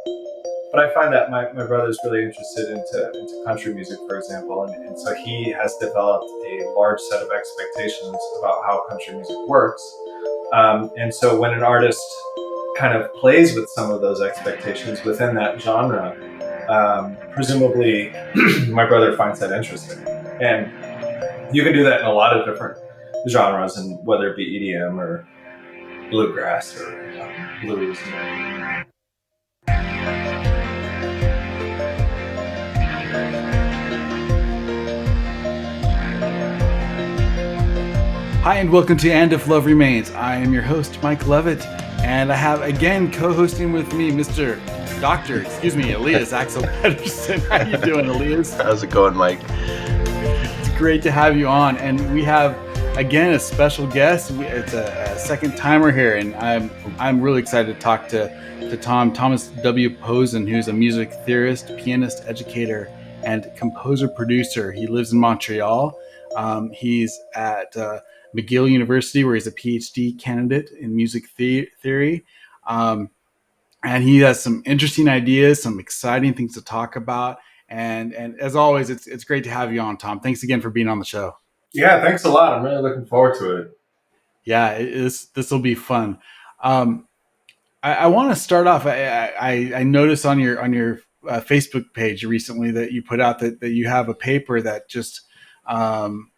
But I find that my brother's really interested into country music, for example, and so he has developed a large set of expectations about how country music works. And so when an artist kind of plays with some of those expectations within that genre, presumably my brother finds that interesting. And you can do that in a lot of different genres, and whether it be EDM or bluegrass or blues. Hi, and welcome to And If Love Remains. I am your host, Mike Levitt, and I have again co-hosting with me Mr. Elias-Axel Pettersson. How you doing, Elias? How's it going, Mike? It's great to have you on, and we have again a special guest. It's a second timer here, and I'm really excited to talk to Thomas W. Posen, who's a music theorist, pianist, educator, and composer-producer. He lives in Montreal. He's at McGill University, where he's a PhD candidate in music theory. And he has some interesting ideas, some exciting things to talk about. And as always, it's great to have you on, Tom. Thanks again for being on the show. Yeah, thanks a lot. I'm really looking forward to it. Yeah, this will be fun. I want to start off. I noticed on your Facebook page recently that you put out that you have a paper that just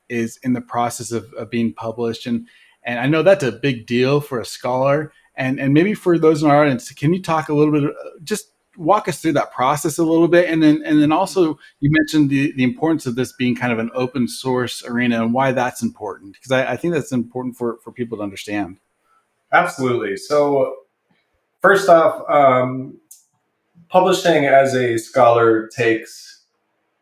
is in the process of being published, and I know that's a big deal for a scholar, and maybe for those in our audience, can you talk a little bit, just walk us through that process a little bit, and then also you mentioned the importance of this being kind of an open source arena and why that's important, because I think that's important for people to understand. Absolutely. So first off, publishing as a scholar takes,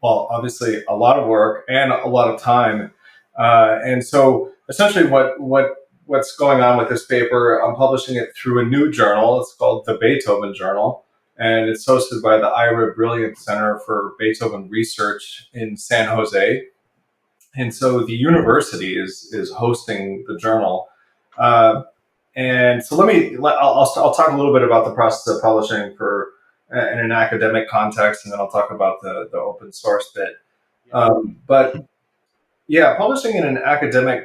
well, obviously a lot of work and a lot of time. And so essentially what's going on with this paper, I'm publishing it through a new journal. It's called the Beethoven Journal, and it's hosted by the Ira Brilliant Center for Beethoven Research in San Jose. And so the university is hosting the journal. And so I'll talk a little bit about the process of publishing for in an academic context, and then I'll talk about the open source bit. But yeah, publishing in an academic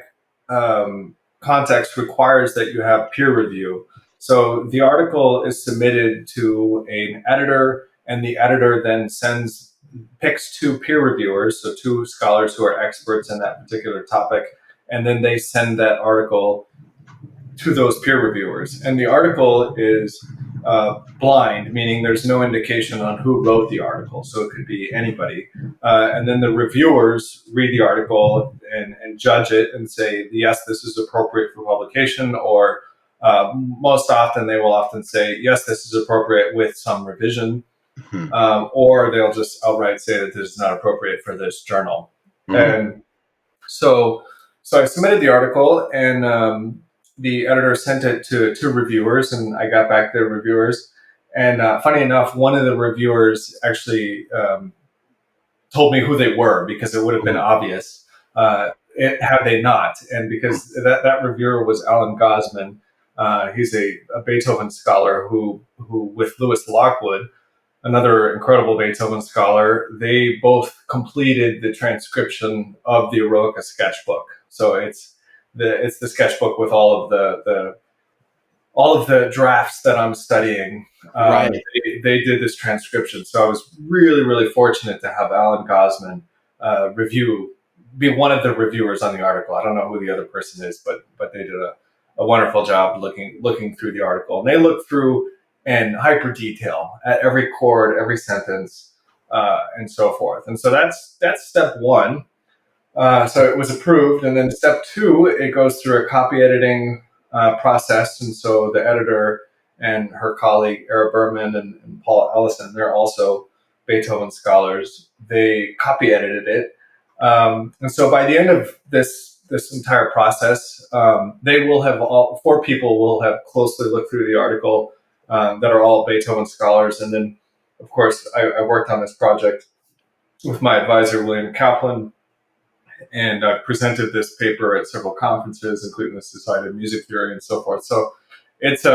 context requires that you have peer review. So the article is submitted to an editor, and the editor then picks two peer reviewers, so two scholars who are experts in that particular topic, and then they send that article to those peer reviewers. And the article is blind, meaning there's no indication on who wrote the article, so it could be anybody. And then the reviewers read the article and judge it and say, yes, this is appropriate for publication, or most often they will often say, yes, this is appropriate with some revision, or they'll just outright say that this is not appropriate for this journal. And so I submitted the article, and the editor sent it to two reviewers, and I got back their reviewers. And funny enough, one of the reviewers actually told me who they were, because it would have been obvious had they not. And because that reviewer was Alan Gosman. He's a Beethoven scholar who with Lewis Lockwood, another incredible Beethoven scholar, they both completed the transcription of the Eroica sketchbook. So it's the sketchbook with all of the drafts that I'm studying. Right. They did this transcription, so I was really, really fortunate to have Alan Gosman be one of the reviewers on the article. I don't know who the other person is, but they did a wonderful job looking through the article, and they looked through in hyper detail at every chord, every sentence, and so forth. And so that's step one. So it was approved, and then step two, it goes through a copy editing process. And so the editor and her colleague, Era Berman and Paul Ellison, they're also Beethoven scholars. They copy edited it. And so by the end of this entire process, four people will have closely looked through the article that are all Beethoven scholars. And then, of course, I worked on this project with my advisor, William Kaplan, and presented this paper at several conferences, including the Society of Music Theory and so forth. So it's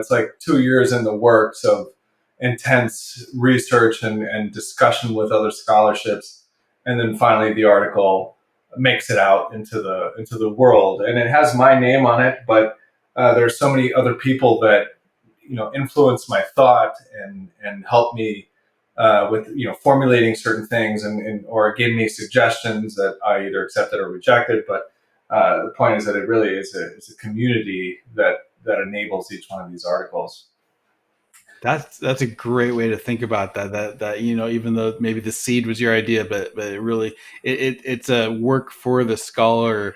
like 2 years in the works of intense research and discussion with other scholarships, and then finally the article makes it out into the world, and it has my name on it, but there's so many other people that influence my thought and help me with formulating certain things and or give me suggestions that I either accepted or rejected. But the point is that it really is a community that enables each one of these articles. That's a great way to think about that. That even though maybe the seed was your idea, but it really it's a work for the scholarly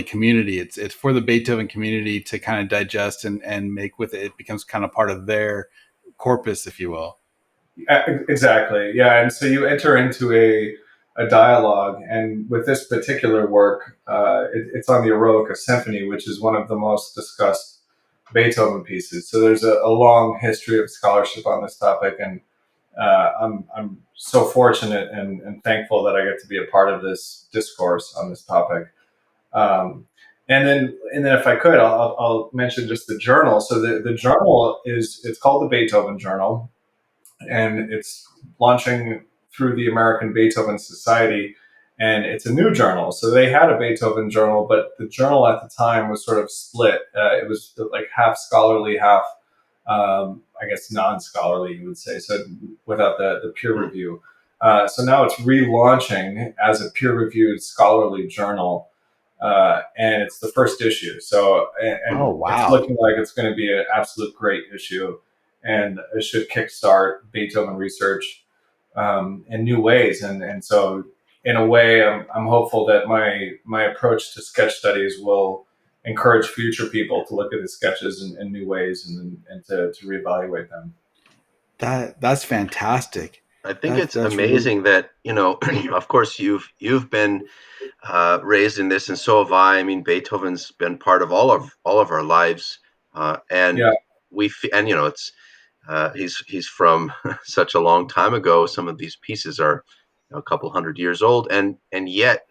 community. It's for the Beethoven community to kind of digest and make with it. It becomes kind of part of their corpus, if you will. Exactly. Yeah. And so you enter into a dialogue. And with this particular work, it's on the Eroica Symphony, which is one of the most discussed Beethoven pieces. So there's a long history of scholarship on this topic. And I'm so fortunate and thankful that I get to be a part of this discourse on this topic. Um, and then if I could, I'll mention just the journal. So the journal it's called the Beethoven Journal, and it's launching through the American Beethoven Society. And it's a new journal. So they had a Beethoven journal, but the journal at the time was sort of split. It was like half scholarly, half, I guess, non scholarly, you would say, so without the peer review. So now it's relaunching as a peer reviewed scholarly journal. And it's the first issue. So, Oh and it's wow. looking like it's going to be an absolute great issue, and it should kickstart Beethoven research in new ways. And so, in a way, I'm hopeful that my approach to sketch studies will encourage future people to look at the sketches in new ways and to reevaluate them. That's fantastic. I think it's That's really amazing that of course, you've been raised in this, and so have I. I mean, Beethoven's been part of all of our lives, and Yeah. and it's he's from such a long time ago. Some of these pieces are a couple hundred years old, and yet,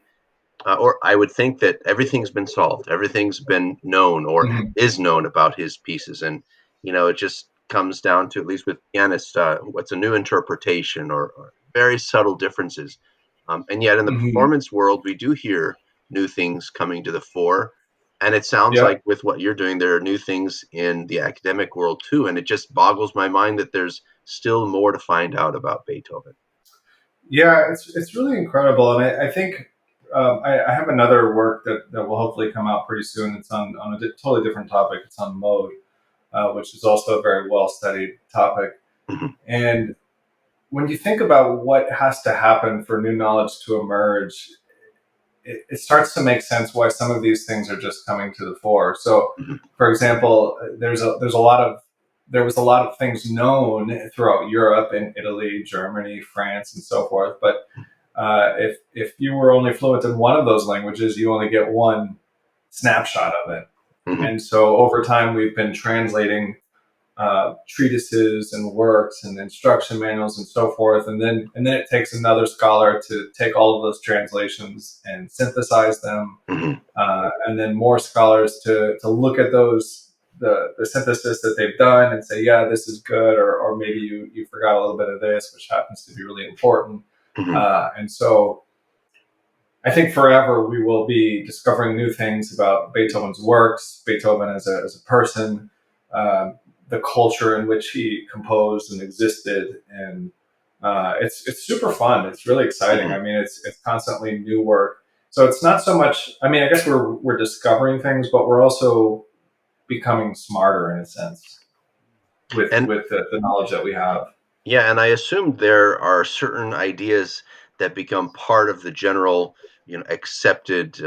or I would think that everything's been solved, everything's been known or Mhm. is known about his pieces, and it just comes down to, at least with pianists, what's a new interpretation, or very subtle differences. And yet, in the Mhm. performance world, we do hear new things coming to the fore, and it sounds Yeah. like with what you're doing, there are new things in the academic world too, and it just boggles my mind that there's still more to find out about Beethoven. Yeah, it's really incredible, and I think I have another work that will hopefully come out pretty soon. It's on a totally different topic. It's on mode, which is also a very well studied topic. Mhm, And when you think about what has to happen for new knowledge to emerge, it starts to make sense why some of these things are just coming to the fore. So, mhm, for example, there's a lot of there was a lot of things known throughout Europe and Italy, Germany, France, and so forth. But if you were only fluent in one of those languages, you only get one snapshot of it. mhm, And so over time, we've been translating treatises and works and instruction manuals and so forth, and then it takes another scholar to take all of those translations and synthesize them, mhm, and then more scholars to look at those the synthesis that they've done and say, yeah, this is good, or maybe you forgot a little bit of this, which happens to be really important. mhm, And so I think forever we will be discovering new things about Beethoven's works, Beethoven as a person, uh, the culture in which he composed and existed, and it's super fun. It's really exciting. mhm. I mean, it's constantly new work. So it's not so much. I mean, I guess we're discovering things, but we're also becoming smarter in a sense And with the knowledge that we have. yeah, and I assume there are certain ideas that become part of the general, accepted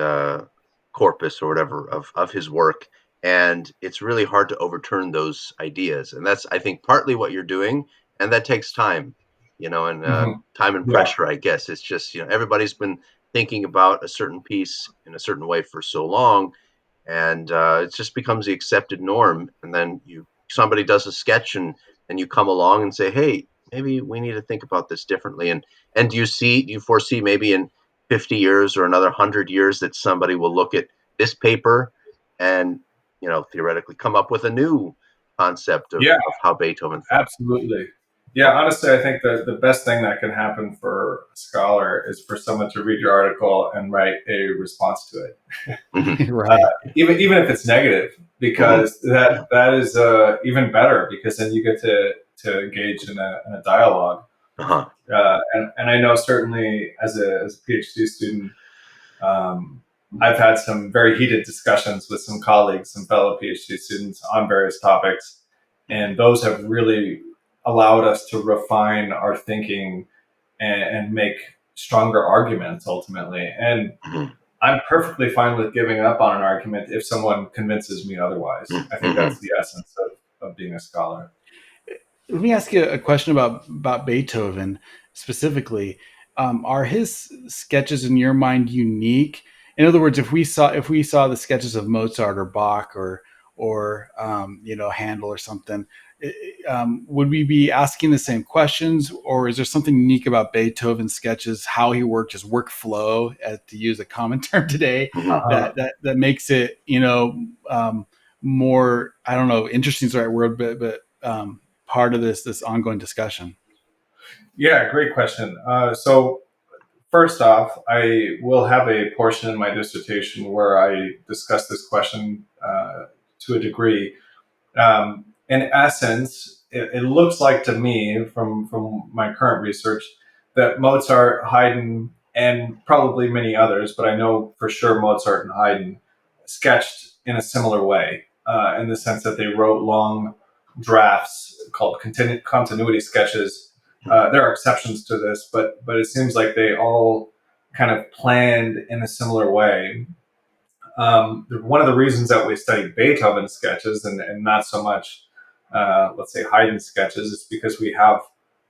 corpus or whatever of his work, and it's really hard to overturn those ideas. And that's, I think, partly what you're doing, and that takes time, and Hmm. time and Yeah. pressure. I guess it's just, everybody's been thinking about a certain piece in a certain way for so long, and it just becomes the accepted norm. And then somebody does a sketch, and you come along and say, hey, maybe we need to think about this differently. And do you foresee maybe in 50 years or another 100 years that somebody will look at this paper and theoretically come up with a new concept Yeah, of how Beethoven thought. absolutely. Yeah, honestly, I think the best thing that can happen for a scholar is for someone to read your article and write a response to it, Hmm. uh, Right. even if it's negative, Hmm. because that is even better, because then you get to engage in a dialogue. Uh-huh. And I know certainly as a PhD student, um, I've had some very heated discussions with some colleagues, some fellow PhD students on various topics, and those have really allowed us to refine our thinking and make stronger arguments ultimately. And Hmm. I'm perfectly fine with giving up on an argument if someone convinces me otherwise. I think Hmm. that's the essence of being a scholar. Let me ask you a question about Beethoven specifically. Are his sketches in your mind unique? In other words, if we saw the sketches of Mozart or Bach or Handel or something, would we be asking the same questions, or is there something unique about Beethoven's sketches, how he worked, his workflow, to use a common term today, Hmm. Uh-huh. that makes it more, I don't know, interesting is the right word, but part of this ongoing discussion? Yeah, great question. So first off, I will have a portion in my dissertation where I discuss this question to a degree. In essence, it looks like to me, from my current research, that Mozart, Haydn, and probably many others, but I know for sure Mozart and Haydn sketched in a similar way, in the sense that they wrote long drafts called continuity sketches. There are exceptions to this, but it seems like they all kind of planned in a similar way. One of the reasons that we study Beethoven sketches and not so much, let's say, Haydn sketches is because we have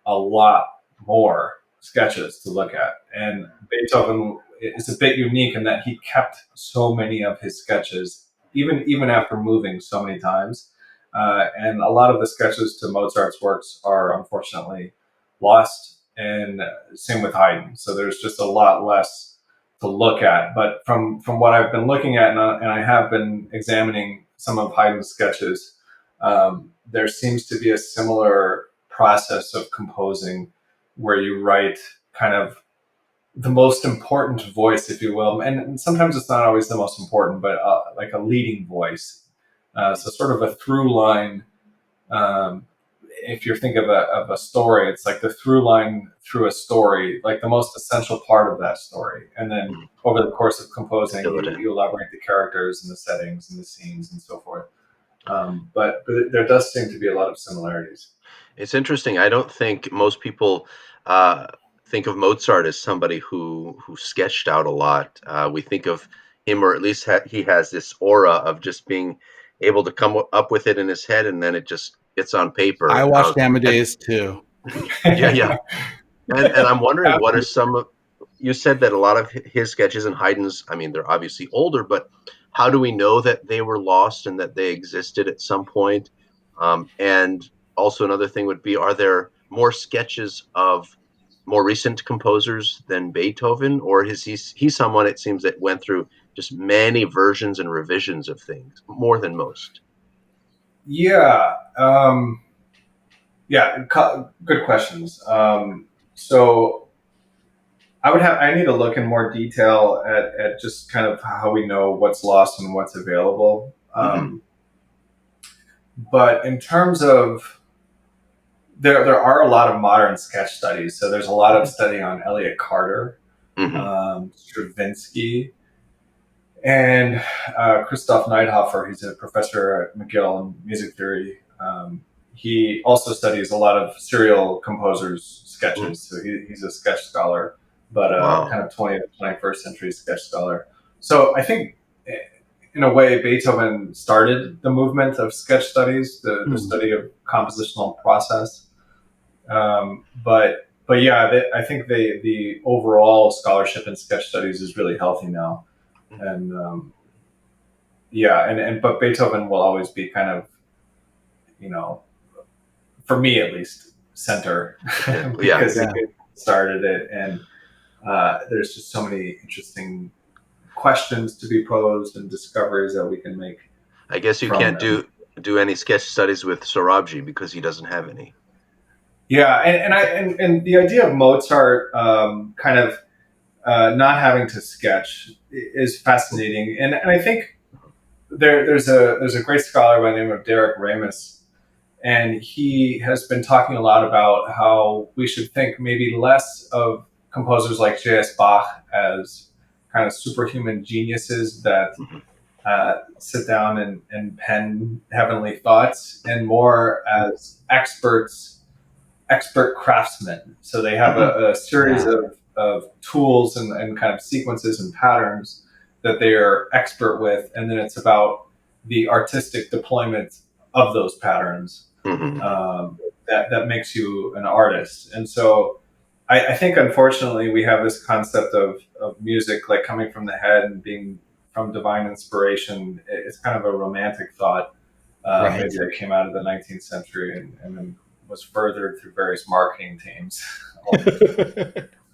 a lot more sketches to look at. And Beethoven is a bit unique in that he kept so many of his sketches, even after moving so many times. And a lot of the sketches to Mozart's works are unfortunately lost, and same with Haydn. So there's just a lot less to look at. But from what I've been looking at, and I have been examining some of Haydn's sketches, there seems to be a similar process of composing where you write kind of the most important voice, if you will. And sometimes it's not always the most important, but like a leading voice. So sort of a through line. Um, if you think of a story, it's like the through line through a story, like the most essential part of that story. And then over the course of To composing, fill it in. you elaborate the characters and the settings and the scenes and so forth. But there does seem to be a lot of similarities. It's interesting. I don't think most people uh, think of Mozart as somebody who sketched out a lot. We think of him, or at least he has this aura of just being able to come up with it in his head, and then it just gets on I paper. watched And Amadeus too. yeah, yeah. And I'm wondering what are Absolutely. some of, you said that a lot of his sketches and Haydn's, I mean, they're obviously older, but how do we know that they were lost and that they existed at some point? And also another thing would be, are there more sketches of more recent composers than Beethoven, or is he someone, it seems, that went through just many versions and revisions of things more than most? Yeah. Yeah. Good questions. So I need to look in more detail at just kind of how we know what's lost and what's available. Hmm. But in terms of there are a lot of modern sketch studies. So there's a lot of study on Elliott Carter, Hmm. Stravinsky, and Christoph Neidhofer. He's a professor at McGill in music theory. He also studies a lot of serial composers' Mm. sketches. So he's a sketch scholar, but Wow. kind of 20th, 21st century sketch scholar. So I think, in a way, Beethoven started the movement of sketch studies, the Hmm. study of compositional process. But yeah, I think the overall scholarship in sketch studies is really healthy now, and yeah, and but Beethoven will always be kind of, you know, for me at least, center Yeah. because he Yeah. started it, and there's just so many interesting questions to be posed and discoveries that we can make I guess you from can't them. do any sketch studies with Sorabji because he doesn't have any. Yeah, and the idea of Mozart kind of not having to sketch is fascinating, and I think there's a great scholar by the name of Derek Ramus, and he has been talking a lot about how we should think maybe less of composers like J.S. Bach as kind of superhuman geniuses that Mhm. sit down and pen heavenly thoughts, and more as expert craftsmen. So they have a series Yeah. of tools and kind of sequences and patterns that they are expert with, and then it's about the artistic deployment of those patterns Mhm. that makes you an artist. And so I think unfortunately we have this concept of music like coming from the head and being from divine inspiration. It's kind of a romantic thought, Right. maybe that came out of the 19th century and then was furthered through various marketing teams.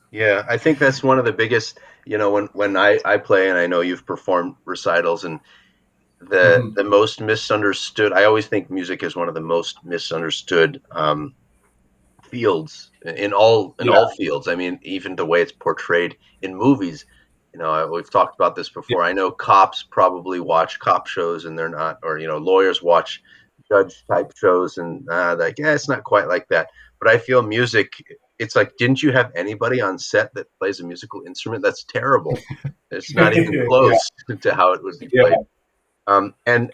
Yeah, I think that's one of the biggest. When I play, and I know you've performed recitals, and Mhm. the most misunderstood. I always think music is one of the most misunderstood fields in Yeah, all fields. I mean, even the way it's portrayed in movies. We've talked about this yeah, before. I know cops probably watch cop shows, and they're not, or lawyers watch judge type shows, and like, yeah, it's not quite like that. But I feel music. It's like, didn't you have anybody on set that plays a musical instrument? That's terrible. It's not even yeah, close to how it would be played. yeah, And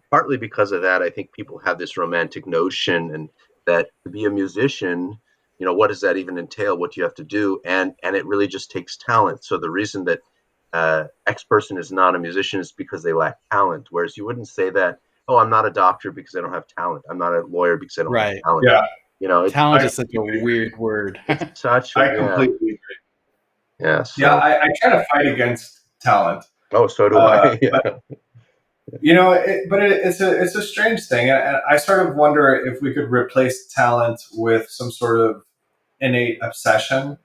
partly because of that, I think people have this romantic notion, and that to be a musician, what does that even entail? What do you have to do? And it really just takes talent. So the reason that X person is not a musician is because they lack talent. Whereas you wouldn't say that, oh, I'm not a doctor because I don't have talent. I'm not a lawyer because I don't have Right. talent. yeah. It's Talent I is such a weird word. it's such a, I yeah, completely agree. yeah. Yeah, So I try to fight against talent, oh, so do I. but Yeah. it's a strange thing, and I sort of wonder if we could replace talent with some sort of innate obsession.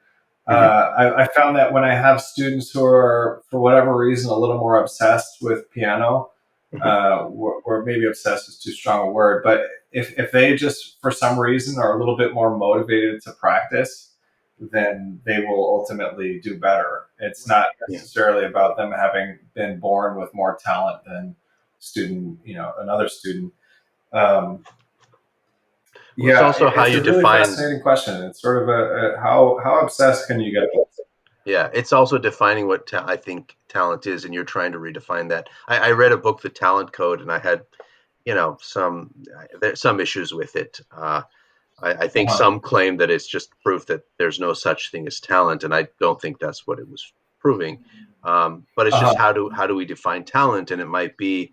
Mhm. I found that when I have students who are, for whatever reason, a little more obsessed with piano, Mhm. or maybe obsessed is too strong a word, but if they just, for some reason, are a little bit more motivated to practice, then they will ultimately do better. It's not Yeah. necessarily about them having been born with more talent than another student. Um, Well, it's yeah, also how it's you a really define. fascinating question. It's sort of a how obsessed can you get? Yeah, it's also defining what I think talent is, and you're trying to redefine that. I read a book, The Talent Code, and I had, there's some issues with it. I think Uh-huh. some claim that it's just proof that there's no such thing as talent, and I don't think that's what it was proving. But it's Uh-huh. just how do we define talent, and it might be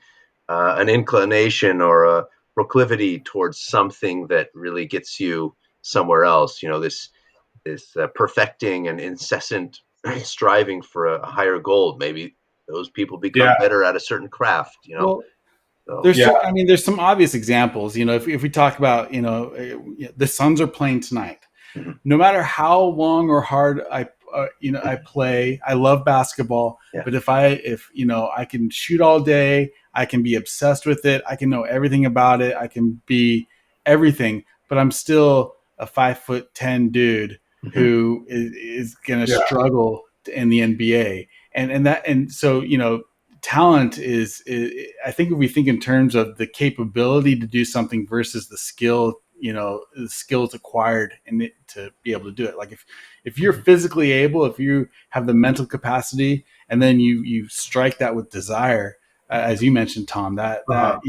an inclination or a proclivity towards something that really gets you somewhere else. This perfecting and incessant striving for a higher goal. Maybe those people become Yeah, better at a certain craft. Well, So yeah, I mean, there's some obvious examples. If we talk about, the Suns are playing tonight. mhm, No matter how long or hard I play, I love basketball. yeah, But if I can shoot all day, I can be obsessed with it. I can know everything about it. I can be everything, but I'm still a 5'10" dude mhm, who is going to yeah, struggle in the NBA. And so, talent is, I think if we think in terms of the capability to do something versus the skill, the skills acquired to be able to do it. Like if you're mhm, physically able, if you have the mental capacity, and then you strike that with desire, as you mentioned, Tom, uh-huh.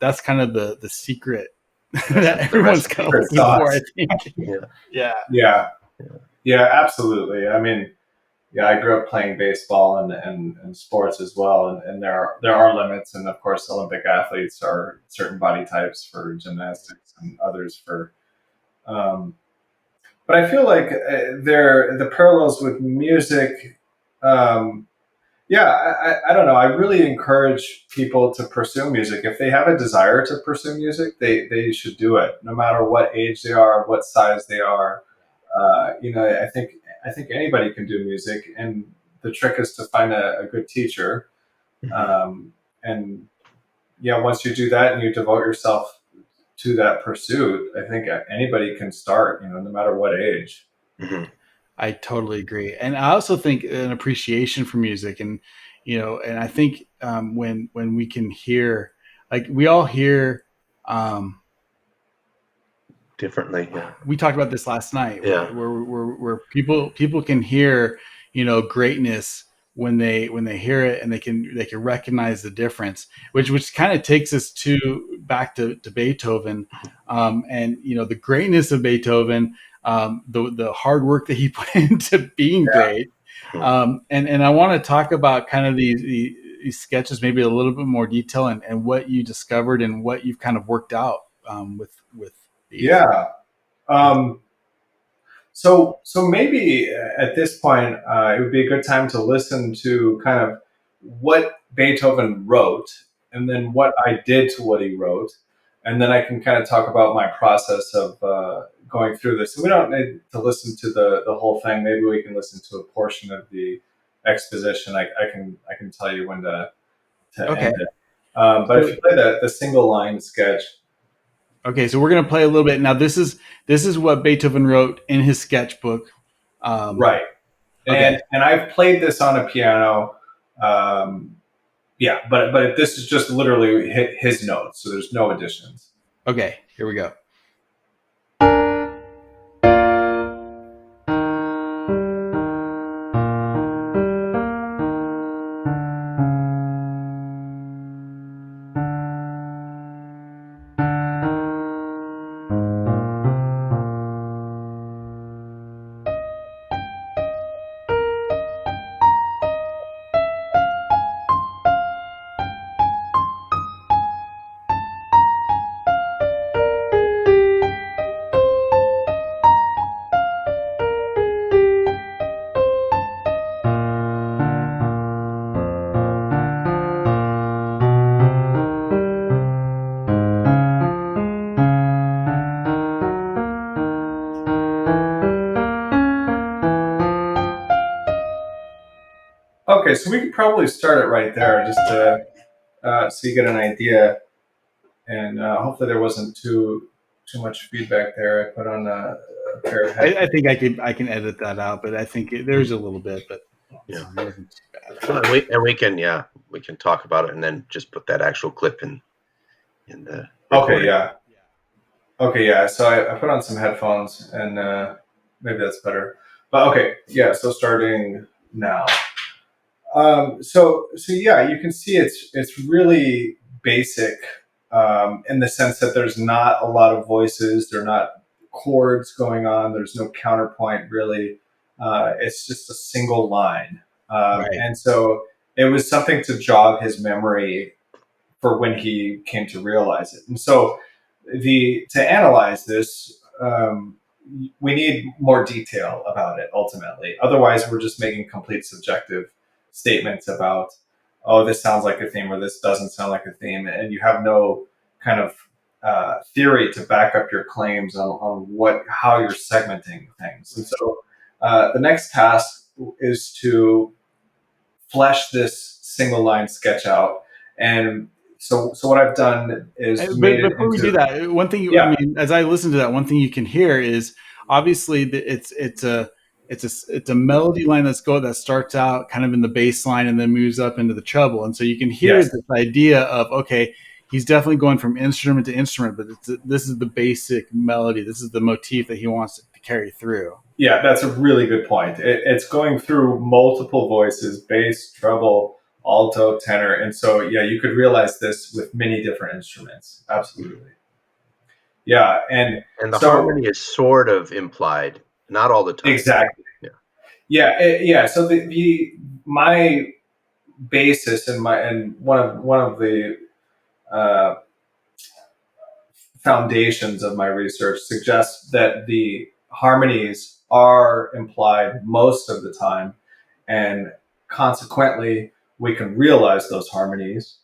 that's kind of the secret that's that the everyone's kind of recipe. Secret looking for, I sauce. think. Yeah, Yeah. Yeah, yeah, yeah, absolutely. I mean, yeah, I grew up playing baseball and sports as well, and there are limits, and of course, Olympic athletes are certain body types for gymnastics and others for. Um, but I feel like the parallels with music. Um, yeah, I don't know. I really encourage people to pursue music. If they have a desire to pursue music, they should do it, no matter what age they are, what size they are. I think anybody can do music, and the trick is to find a good teacher, mhm, um, and yeah, once you do that and you devote yourself to that pursuit, I think anybody can start, no matter what age. Mhm. I totally agree, and I also think an appreciation for music, and and I think when we can hear, like we all hear. Um, Differently, yeah. we talked about this last night, Yeah. where people can hear greatness when they hear it, and they can recognize the difference, which kind of takes us to back to Beethoven, and the greatness of Beethoven, the hard work that he put into being great, Mhm. and I want to talk about kind of these sketches, maybe a little bit more detail, and what you discovered and what you've kind of worked out with these. Yeah. Um, so maybe at this point, it would be a good time to listen to kind of what Beethoven wrote, and then what I did to what he wrote, and then I can kind of talk about my process of going through this. So we don't need to listen to the whole thing. Maybe we can listen to a portion of the exposition. I can tell you when to Okay. end it. But if So, you play the single line sketch, okay, so we're gonna play a little bit now. This is what Beethoven wrote in his sketchbook. Um, right? okay, And I've played this on a piano. Um, yeah, but this is just literally his notes, so there's no additions. okay, here we go. Okay, so we could probably start it right there, just to so you get an idea, and hopefully there wasn't too much feedback there. I put on a pair of I headphones. think I can edit that out, but I think there's a little bit, but Yeah. it wasn't too bad. Well, we can talk about it and then just put that actual clip in the Okay, recording. yeah. Okay, yeah. So I put on some headphones, and maybe that's better. But okay, yeah. So starting now. So yeah, you can see it's really basic, in the sense that there's not a lot of voices. There are not chords going on. There's no counterpoint really. It's just a single line, Right. and so it was something to jog his memory for when he came to realize it. And so to analyze this, we need more detail about it ultimately. Otherwise, we're just making complete subjective statements about, oh, this sounds like a theme or this doesn't sound like a theme, and you have no kind of theory to back up your claims on how you're segmenting things. And so the next task is to flesh this single line sketch out. And so what I've done is But made it before we do into, that, one thing I yeah, mean, as I listen to that, one thing you can hear is obviously it's a melody line that starts out kind of in the bass line and then moves up into the treble, and so you can hear yes, this idea of, okay, he's definitely going from instrument to instrument, but this is the basic melody, this is the motif that he wants to carry through. yeah, that's a really good point. It's going through multiple voices: bass, treble, alto, tenor. And so, yeah, you could realize this with many different instruments. Absolutely. Yeah. And And the so, harmony is sort of implied, not all the time. exactly. Yeah. Yeah. Yeah. So my basis and one of the uh, foundations of my research suggests that the harmonies are implied most of the time, and consequently, we can realize those harmonies.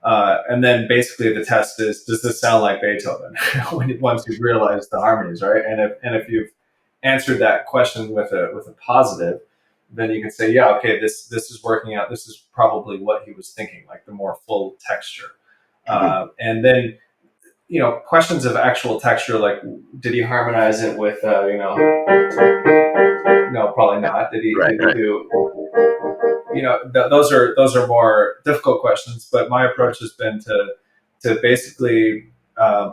And then basically, the test is: does this sound like Beethoven? Once you've realized the harmonies, right? And if you've answered that question with a positive, then you can say, yeah, okay, this is working out. This is probably what he was thinking, like the more full texture. And then, questions of actual texture, like did he harmonize it with, no, probably not. Right, Did he do, those are more difficult questions. But my right. approach has been to basically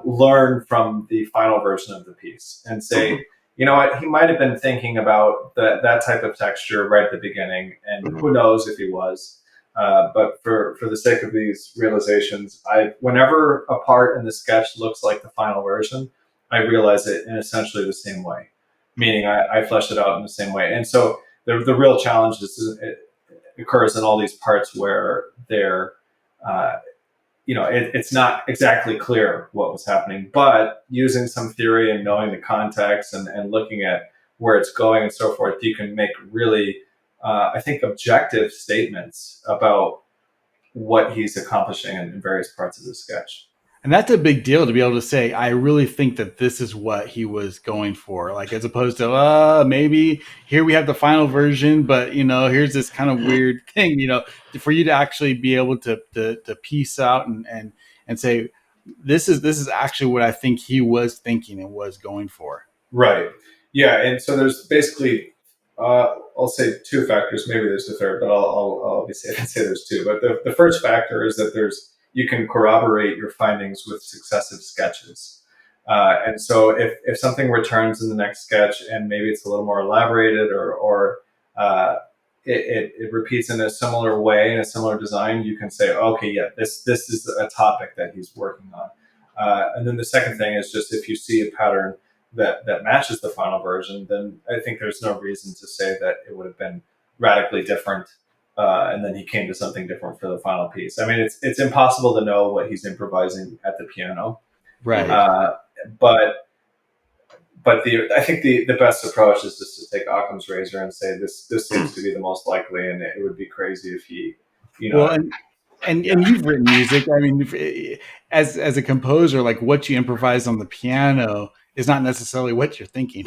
learn from the final version of the piece and Hmm. say, you know what, he might have been thinking about that type of texture right at the beginning, and Hmm. who knows if he was. But for the sake of these realizations, whenever a part in the sketch looks like the final version, I realize it in essentially the same way, meaning I flesh it out in the same way. And so the real challenge it occurs in all these parts where they're uh, it's not exactly clear what was happening, but using some theory and knowing the context and looking at where it's going and so forth, you can make really, I think, objective statements about what he's accomplishing in various parts of the sketch. And that's a big deal to be able to say, I really think that this is what he was going for. Like, as opposed to, maybe here we have the final version, but, here's this kind of weird thing, for you to actually be able to piece out and say, this is actually what I think he was thinking and was going for. Right. Yeah. And so there's basically, I'll say two factors. Maybe there's a third, but I'll be safe and say there's two. But the first factor is that you can corroborate your findings with successive sketches. And so if something returns in the next sketch and maybe it's a little more elaborated or it repeats in a similar way, in a similar design, you can say, okay, yeah, this is a topic that he's working on. And then the second thing is just if you see a pattern that matches the final version, then I think there's no reason to say that it would have been radically different. And then he came to something different for the final piece. I mean, it's impossible to know what he's improvising at the piano, Right. uh, but I think the best approach is just to take Occam's razor and say this seems to be the most likely, and it would be crazy if he, Well, and yeah, you've written music. I mean, as a composer, like what you improvise on the piano is not necessarily what you're thinking.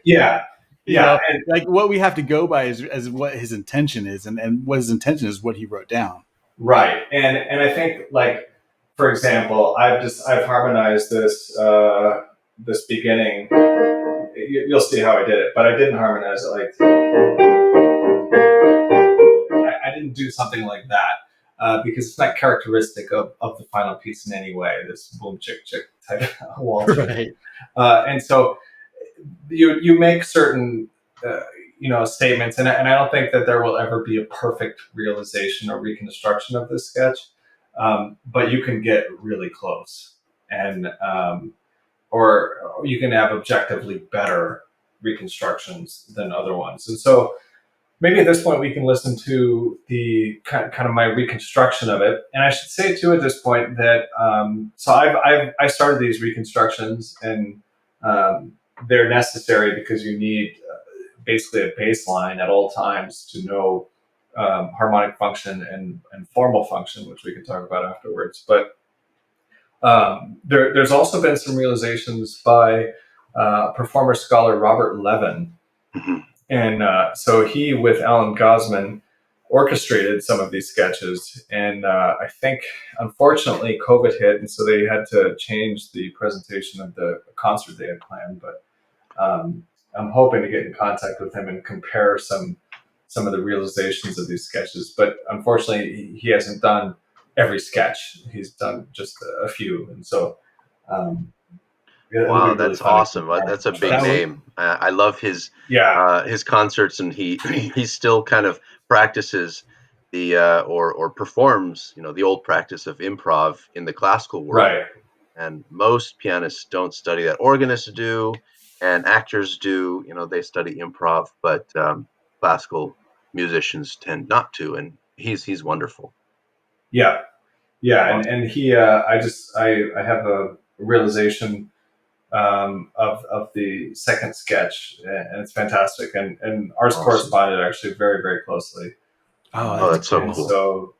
yeah, yeah, and Like what we have to go by is what his intention is, and what his intention is what he wrote down. right, and I think, like, for example, I've harmonized this beginning. You'll see how I did it, but I didn't harmonize it like I didn't do something like that because it's not characteristic of the final piece in any way. This boom chick chick type of waltz, Right. and so you make certain statements, and I don't think that there will ever be a perfect realization or reconstruction of this sketch, but you can get really close, and or you can have objectively better reconstructions than other ones. And so maybe at this point we can listen to the kind of my reconstruction of it. And I should say too at this point that so I started these reconstructions, and they're necessary because you need basically a baseline at all times to know harmonic function and formal function, which we can talk about afterwards. But there's also been some realizations by performer scholar Robert Levin, Hmm. and so he, with Alan Gosman, orchestrated some of these sketches. And I think, unfortunately, COVID hit, and so they had to change the presentation of the concert they had planned. But I'm hoping to get in contact with him and compare some of the realizations of these sketches. But unfortunately, he hasn't done every sketch. He's done just a few, and so um, it'll be Wow, really that's fun to awesome. compare That's and a big That contrast. was name. I love Yeah, his concerts, and he still kind of practices the or performs, the old practice of improv in the classical world. right. And most pianists don't study that. Organists do, and actors do. They study improv, but classical musicians tend not to. And he's wonderful. Yeah, yeah, Awesome. and he, I have a realization of the second sketch, and it's fantastic, and ours Awesome. corresponded actually very very closely, oh, Oh, that's that's so and cool. cool. so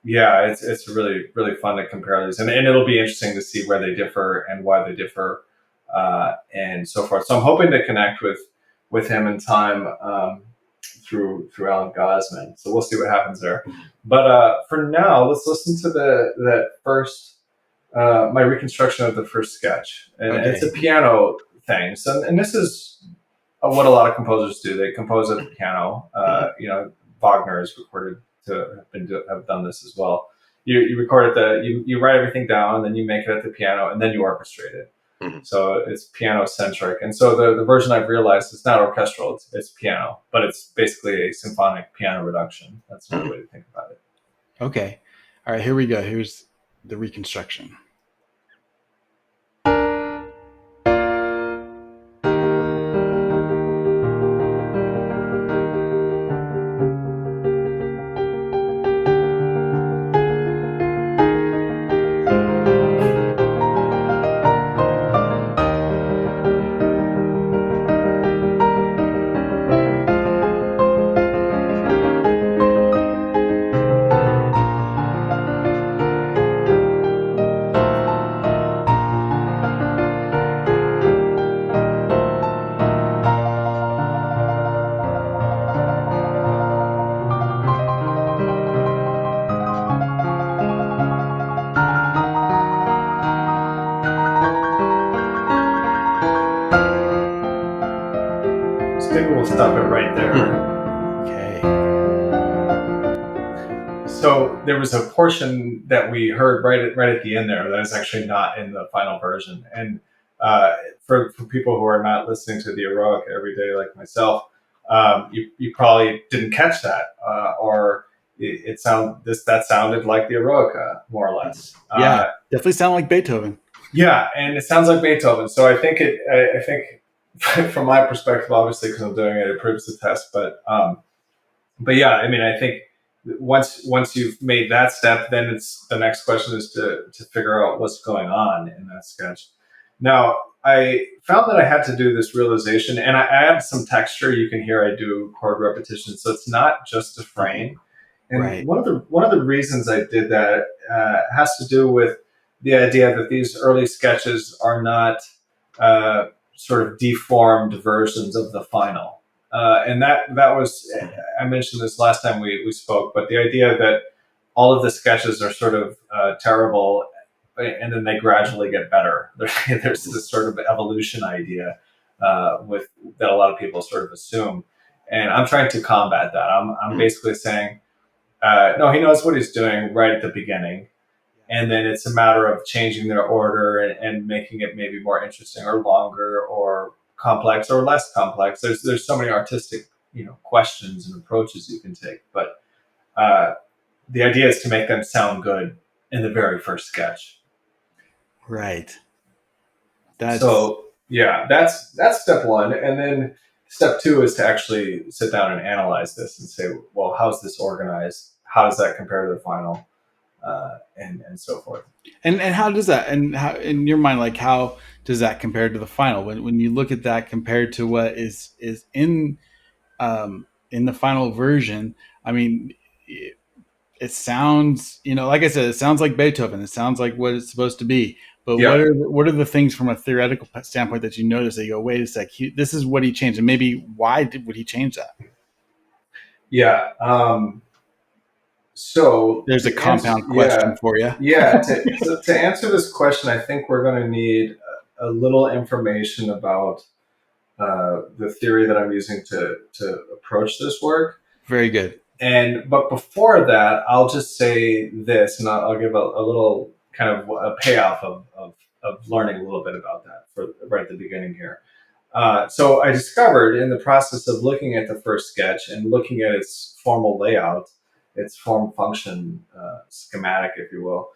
yeah, it's really really fun to compare these, and it'll be interesting to see where they differ and why they differ, and so forth. So I'm hoping to connect with him in time. through Alan Gosman. So we'll see what happens there. But for now, let's listen to that first my reconstruction of the first sketch, and Okay. it's a piano thing. So, and this is what a lot of composers do. They compose at the piano. Wagner is recorded to have done this as well. You record it, you write everything down, and then you make it at the piano, and then you orchestrate it. Mhm. So it's piano centric. And so the version I've realized is not orchestral, it's piano, but it's basically a symphonic piano reduction. That's another way to think about it. Okay. All right, here we go. Here's the reconstruction. Maybe we'll stop it right there. Okay. So there was a portion that we heard right at the end there that is actually not in the final version. And for people who are not listening to the Eroica every day like myself, you probably didn't catch that, or that sounded like the Eroica more or less. Yeah, definitely sound like Beethoven. Yeah, and it sounds like Beethoven. So I think from my perspective, obviously, because I'm doing it, it proves the test. But yeah, I mean, I think once you've made that step, then it's the next question is to figure out what's going on in that sketch. Now, I found that I had to do this realization, and I add some texture. You can hear I do chord repetition, so it's not just a frame. And Right. one of the reasons I did that has to do with the idea that these early sketches are not sort of deformed versions of the final. And that was, I mentioned this last time we spoke, but the idea that all of the sketches are sort of terrible and then they gradually get better. There's this sort of evolution idea with that a lot of people sort of assume. And I'm trying to combat that. I'm basically saying, no, he knows what he's doing right at the beginning. And then it's a matter of changing their order and making it maybe more interesting or longer or complex or less complex. There's so many artistic questions and approaches you can take, but the idea is to make them sound good in the very first sketch. Right. So yeah, that's step one, and then step two is to actually sit down and analyze this and say, well, how's this organized? How does that compare to the final? And so forth. And how does that, and how, in your mind, like how does that compare to the final? When you look at that compared to what is in the final version, I mean, it sounds, like I said, it sounds like Beethoven. It sounds like what it's supposed to be. But Yeah. what are the things from a theoretical standpoint that you notice that you go, wait a sec, this is what he changed, and maybe why would he change that? Yeah. So there's a compound question for you. Yeah. To answer this question, I think we're going to need a little information about the theory that I'm using to approach this work. Very good. But before that, I'll just say this, and I'll give a little kind of a payoff of learning a little bit about that for right at the beginning here. So I discovered in the process of looking at the first sketch and looking at its formal layout, its form function schematic, if you will,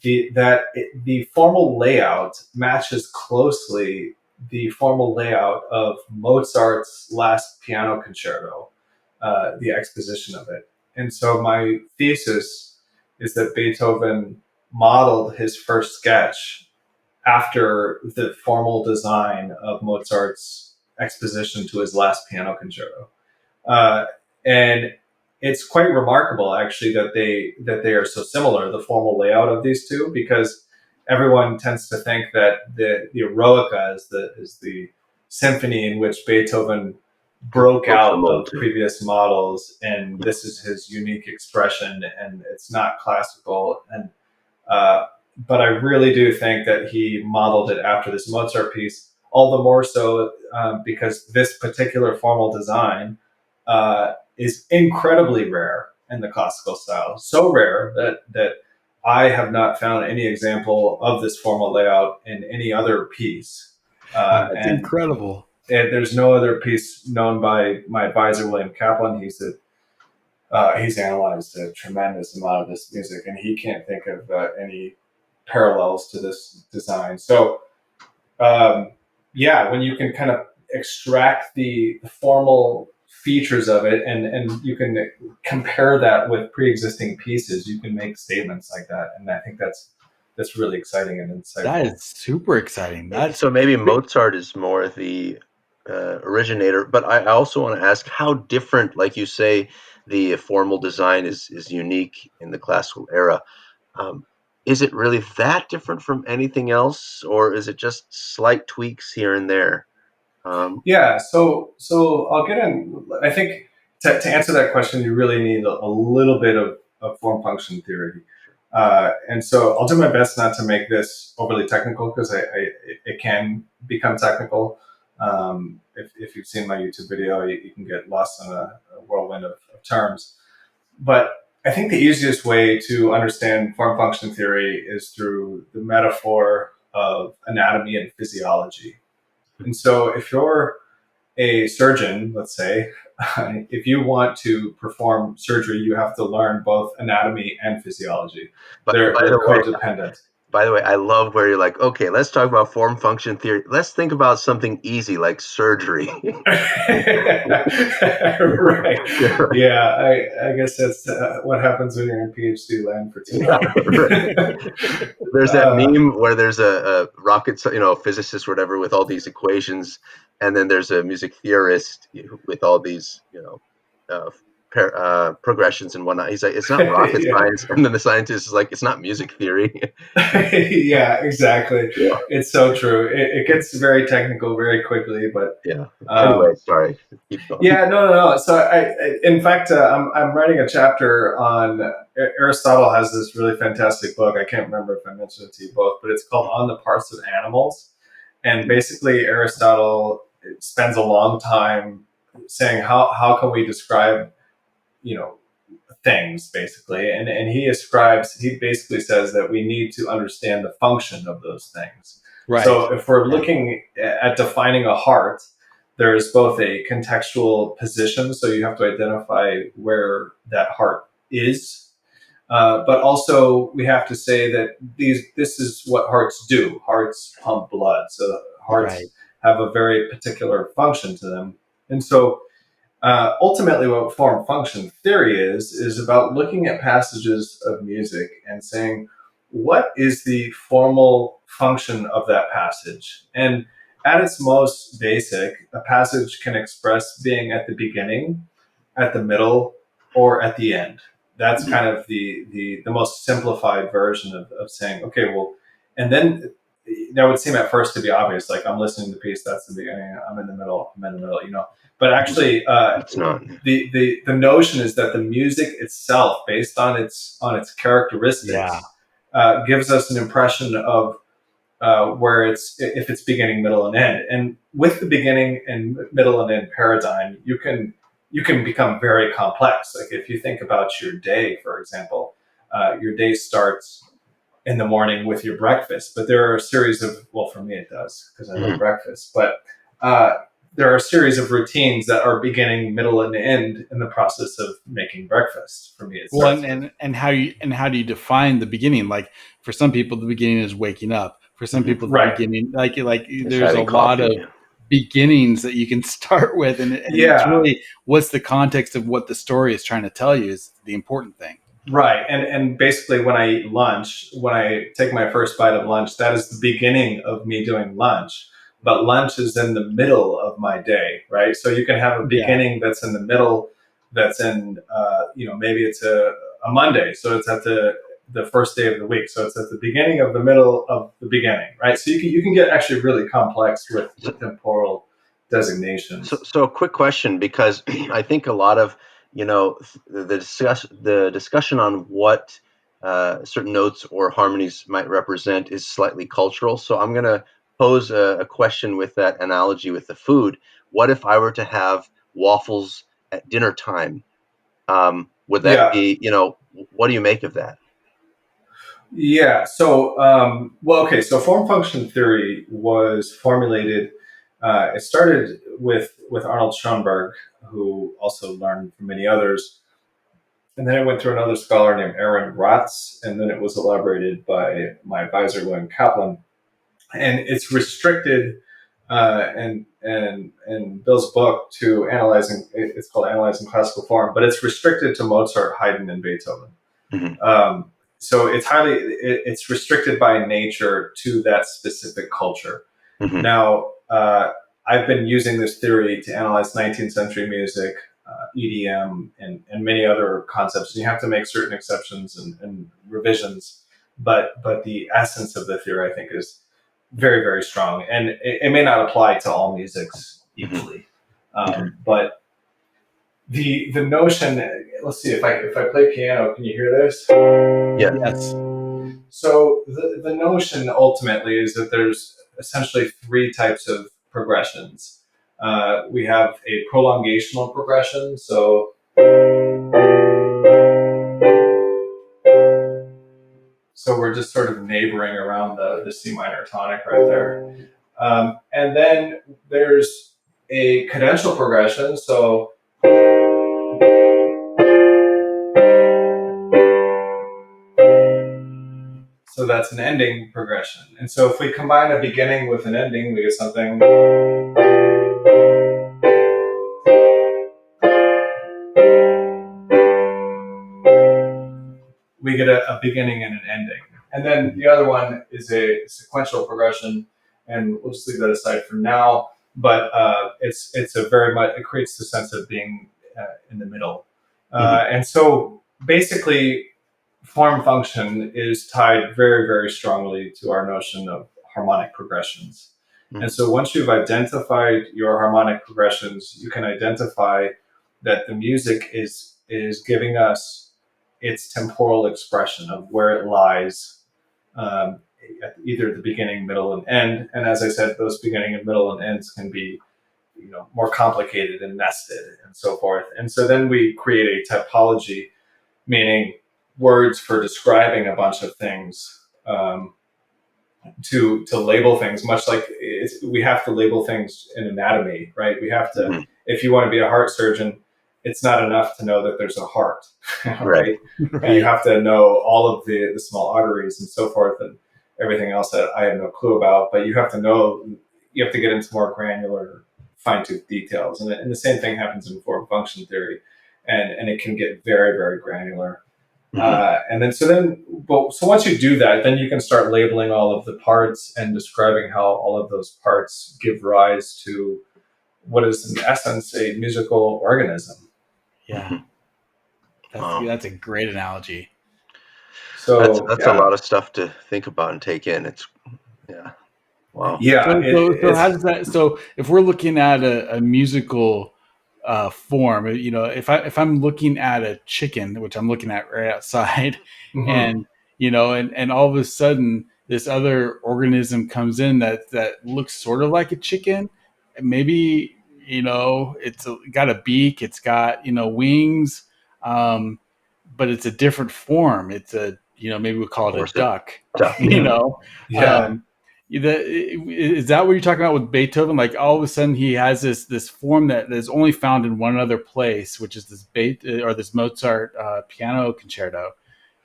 the formal layout matches closely the formal layout of Mozart's last piano concerto, the exposition of it. And so my thesis is that Beethoven modeled his first sketch after the formal design of Mozart's exposition to his last piano concerto. And it's quite remarkable, actually, that they are so similar, the formal layout of these two, because everyone tends to think that the Eroica is the symphony in which Beethoven broke Broke the out mold of too. previous models, and this is his unique expression, and it's not classical. And but I really do think that he modeled it after this Mozart piece, all the more so because this particular formal design is incredibly rare in the classical style. So rare that I have not found any example of this formal layout in any other piece. Wow, that's And incredible. there's no other piece known by my advisor, William Kaplan. He's analyzed a tremendous amount of this music, and he can't think of any parallels to this design. So, yeah, when you can kind of extract the formal features of it, and you can compare that with pre-existing pieces, you can make statements like that, and I think that's really exciting and That insightful. is super exciting. That So maybe Mozart is more the originator, but I also want to ask how different, like you say, the formal design is unique in the classical era. Um, is it really that different from anything else, or is it just slight tweaks here and there? Um, Yeah, so I'll get in. I think to answer that question, you really need a little bit of form function theory, and so I'll do my best not to make this overly technical because it can become technical. If you've seen my YouTube video, you can get lost in a whirlwind of terms. But I think the easiest way to understand form function theory is through the metaphor of anatomy and physiology. And so if you're a surgeon, let's say, if you want to perform surgery, you have to learn both anatomy and physiology. but They're codependent. by the way, I love where you're like, okay, let's talk about form function theory. Let's think about something easy like surgery. Right. Yeah, I guess that's what happens when you're in PhD land for too long. There's that uh, meme where there's a rocket, a physicist or whatever with all these equations, and then there's a music theorist with all these, uh, progressions and whatnot. He's like, it's not rocket yeah. science, and then the scientist is like, it's not music theory. Yeah, exactly. Yeah, It's so true. It gets very technical very quickly, but yeah. Anyway, um, sorry, keep going. yeah, no. So in fact, I'm writing a chapter on Aristotle has this really fantastic book. I can't remember if I mentioned it to you both, but it's called On the Parts of Animals. And basically, Aristotle spends a long time saying how can we describe, you know, things basically, and he basically says that we need to understand the function of those things. right. So if we're Yeah. looking at defining a heart, there's both a contextual position, so you have to identify where that heart is, but also we have to say that this is what hearts do. Hearts pump blood, so Right. hearts have a very particular function to them. And so ultimately, what form function theory is about looking at passages of music and saying, what is the formal function of that passage? And at its most basic, a passage can express being at the beginning, at the middle, or at the end. That's kind of the most simplified version of saying, okay, well, and then that would seem at first to be obvious. Like I'm listening to the piece, that's the beginning. I'm in the middle. I'm in the middle. But actually, It's not. the notion is that the music itself, based on its Yeah. characteristics, gives us an impression of where it's if it's beginning, middle, and end. And with the beginning and middle and end paradigm, you can become very complex. Like if you think about your day, for example, your day starts in the morning with your breakfast, but there are a series of, well, for me it does because I love Mhm. breakfast, but uh, there are a series of routines that are beginning, middle, and end in the process of making breakfast. For me, it Well, starts with and how do you define the beginning? Like for some people, the beginning is waking up. For some Mhm. people, the right. beginning, like It's there's a having lot of coffee. beginnings that you can start with, and it's Yeah, really what's the context of what the story is trying to tell you is the important thing. right. And basically, when I eat lunch, when I take my first bite of lunch, that is the beginning of me doing lunch. But lunch is in the middle of my day, right? So you can have a Yeah, beginning that's in the middle, that's in, maybe it's a Monday, so it's at the first day of the week, so it's at the beginning of the middle of the beginning, right? So you can get actually really complex with So, temporal designations. So a quick question, because I think a lot of the discussion on what certain notes or harmonies might represent is slightly cultural. So I'm going to pose a question with that analogy with the food. What if I were to have waffles at dinner time? Would that Yeah. be, what do you make of that? Yeah. So, okay. So, form function theory was formulated. It started with Arnold Schoenberg, who also learned from many others, and then it went through another scholar named Aaron Ratz, and then it was elaborated by my advisor William Kaplan. And it's restricted, and Bill's book to analyzing. It's called Analyzing Classical Form, but it's restricted to Mozart, Haydn, and Beethoven. Mm-hmm. So it's restricted by nature to that specific culture. Mm-hmm. Now, I've been using this theory to analyze 19th century music, EDM, and many other concepts. And you have to make certain exceptions and revisions, but the essence of the theory, I think, is very, very strong. And it may not apply to all musics equally, but the notion. Let's see if I play piano. Can you hear this? Yeah. Yes. So the notion ultimately is that there's essentially three types of progressions. We have a prolongational progression. So we're just sort of neighboring around the C minor tonic right there. And then there's a cadential progression. So that's an ending progression. And so if we combine a beginning with an ending, we get something. We get a beginning and an ending. And then the other one is a sequential progression, and we'll just leave that aside for now. But it's a very much, it creates the sense of being in the middle. And so basically, form function is tied very, very strongly to our notion of harmonic progressions. And so once you've identified your harmonic progressions, you can identify that the music is giving us its temporal expression of where it lies, at either the beginning, middle, and end. And as I said, those beginning and middle and ends can be more complicated and nested and so forth. And so then we create a typology, meaning words for describing a bunch of things, to label things, much like we have to label things in anatomy, right? We have to, if you want to be a heart surgeon, it's not enough to know that there's a heart, right? You have to know all of the small arteries and so forth and everything else that I have no clue about, but you have to get into more granular, fine-tooth details. And the same thing happens in form function theory, and it can get very, very granular. So once you do that, then you can start labeling all of the parts and describing how all of those parts give rise to what is in essence a musical organism. Yeah. That's a great analogy. So that's a lot of stuff to think about and take in. It's wow. Yeah. So how does that? So if we're looking at a musical form, if I'm looking at a chicken, which I'm looking at right outside, and and all of a sudden this other organism comes in that looks sort of like a chicken, maybe it's got a beak, it's got wings, but it's a different form. It's a maybe we'll call it a duck. Yeah. Is that what you're talking about with Beethoven? Like all of a sudden he has this form that is only found in one other place, which is this Mozart piano concerto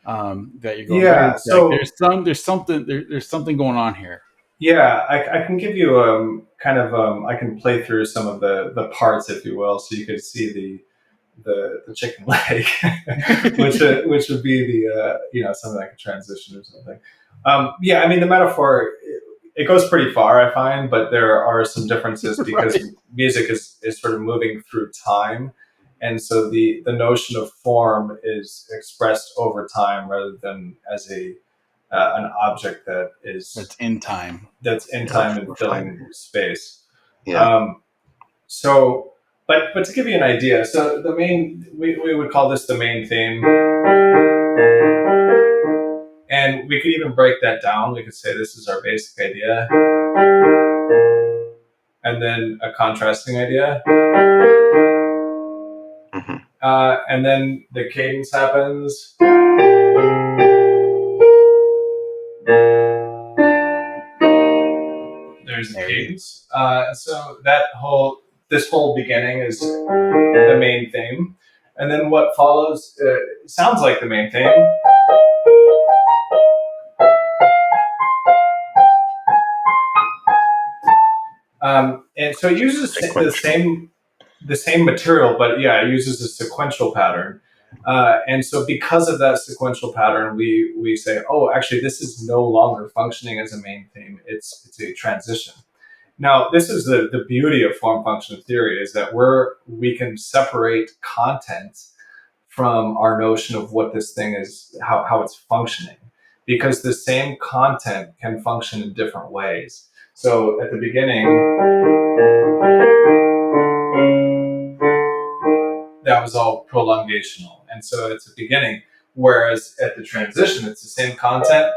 that you're going. Yeah. So there's something going on here. Yeah, I can give you I can play through some of the parts, if you will, so you could see the chicken leg, which would be the something like a transition or something. I mean the metaphor, it goes pretty far, I find, but there are some differences because music is sort of moving through time, and so the notion of form is expressed over time rather than as an object that's in time and filling space. Yeah. So, but to give you an idea, so the main we would call this the main theme, and we could even break that down. We could say this is our basic idea, and then a contrasting idea, and then the cadence happens. There's the cadence. So this whole beginning is the main theme, and then what follows sounds like the main theme. And so it uses the same material, but yeah, it uses a sequential pattern. And so because of that sequential pattern, we say, oh, actually, this is no longer functioning as a main theme. It's a transition. Now, this is the beauty of form function theory, is that we can separate content from our notion of what this thing is, how it's functioning, because the same content can function in different ways. So at the beginning, that was all prolongational. And so it's a beginning, whereas at the transition, it's the same content.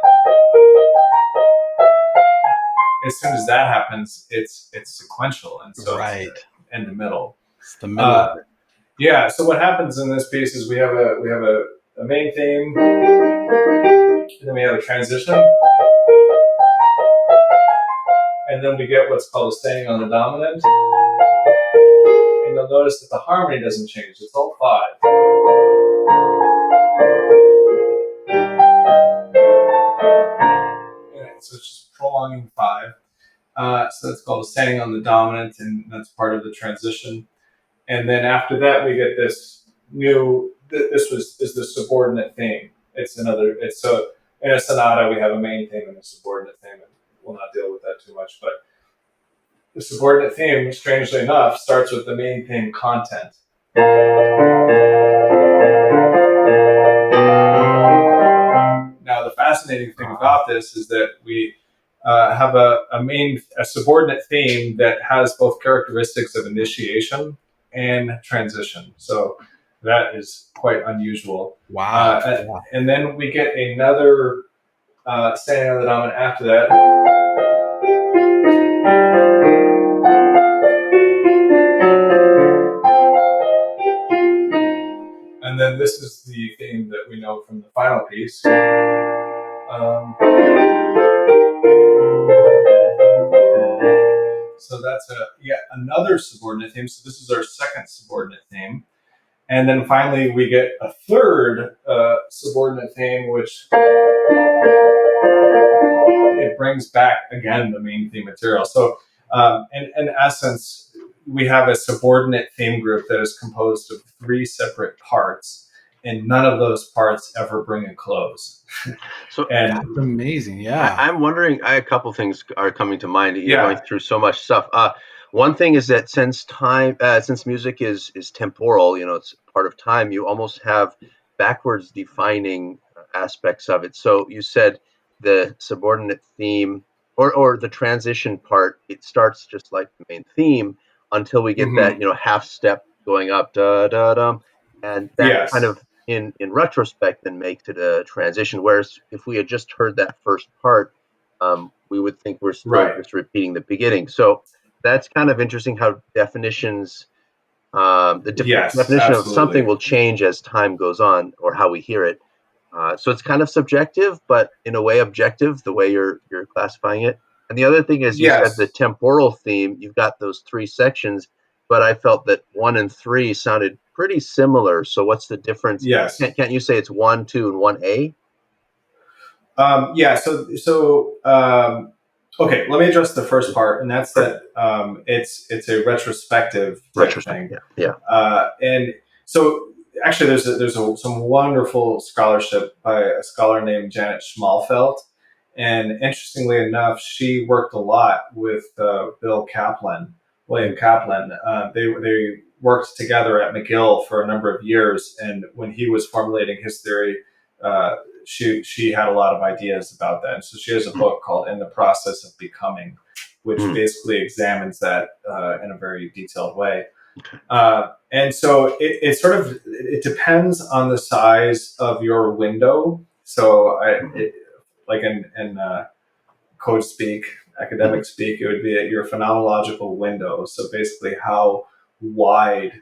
As soon as that happens, it's sequential, and so it's in the middle. It's the middle. Yeah. So what happens in this piece is we have a main theme, and then we have a transition, and then we get what's called a staying on the dominant. And you'll notice that the harmony doesn't change; it's all 5. So it's just prolonging 5. So that's called a staying on the dominant, and that's part of the transition. And then after that, we get this new. This is the subordinate theme. So in a sonata, we have a main theme and a subordinate theme, and we'll not deal with that too much. But the subordinate theme, strangely enough, starts with the main theme content. Now, the fascinating thing about this is that we have a subordinate theme that has both characteristics of initiation and transition. So that is quite unusual. Wow. And then we get another staying on the dominant after that. And then this is the theme that we know from the final piece. So that's yet another subordinate theme. So this is our second subordinate theme. And then finally, we get a third subordinate theme, which it brings back, again, the main theme material. So in essence, we have a subordinate theme group that is composed of 3 separate parts, and none of those parts ever bring a close. So that's amazing. Yeah. I'm wondering, a couple things are coming to mind. You're going through so much stuff. One thing is that since music is temporal, it's part of time, you almost have backwards defining aspects of it. So you said the subordinate theme or the transition part, it starts just like the main theme until we get that, half step going up, da da dum, and that kind of in retrospect then makes it a transition. Whereas if we had just heard that first part, we would think we're still just repeating the beginning. So that's kind of interesting how definitions, definition of something will change as time goes on, or how we hear it. So it's kind of subjective, but in a way objective, the way you're classifying it. And the other thing is, you said the temporal theme, you've got those 3 sections, but I felt that 1 and 3 sounded pretty similar. So what's the difference? Yes. Can't you say it's 1, 2, and 1A? Okay, let me address the first part, and that's that it's a retrospective type thing. Yeah. And so actually, there's some wonderful scholarship by a scholar named Janet Schmalfeld, and interestingly enough, she worked a lot with William Kaplan. They worked together at McGill for a number of years, and when he was formulating his theory, she had a lot of ideas about that. And so she has a book called "In the Process of Becoming," which Mm. basically examines that in a very detailed way. Okay. And so it depends on the size of your window. So like in code speak, academic speak, it would be at your phenomenological window. So basically, how wide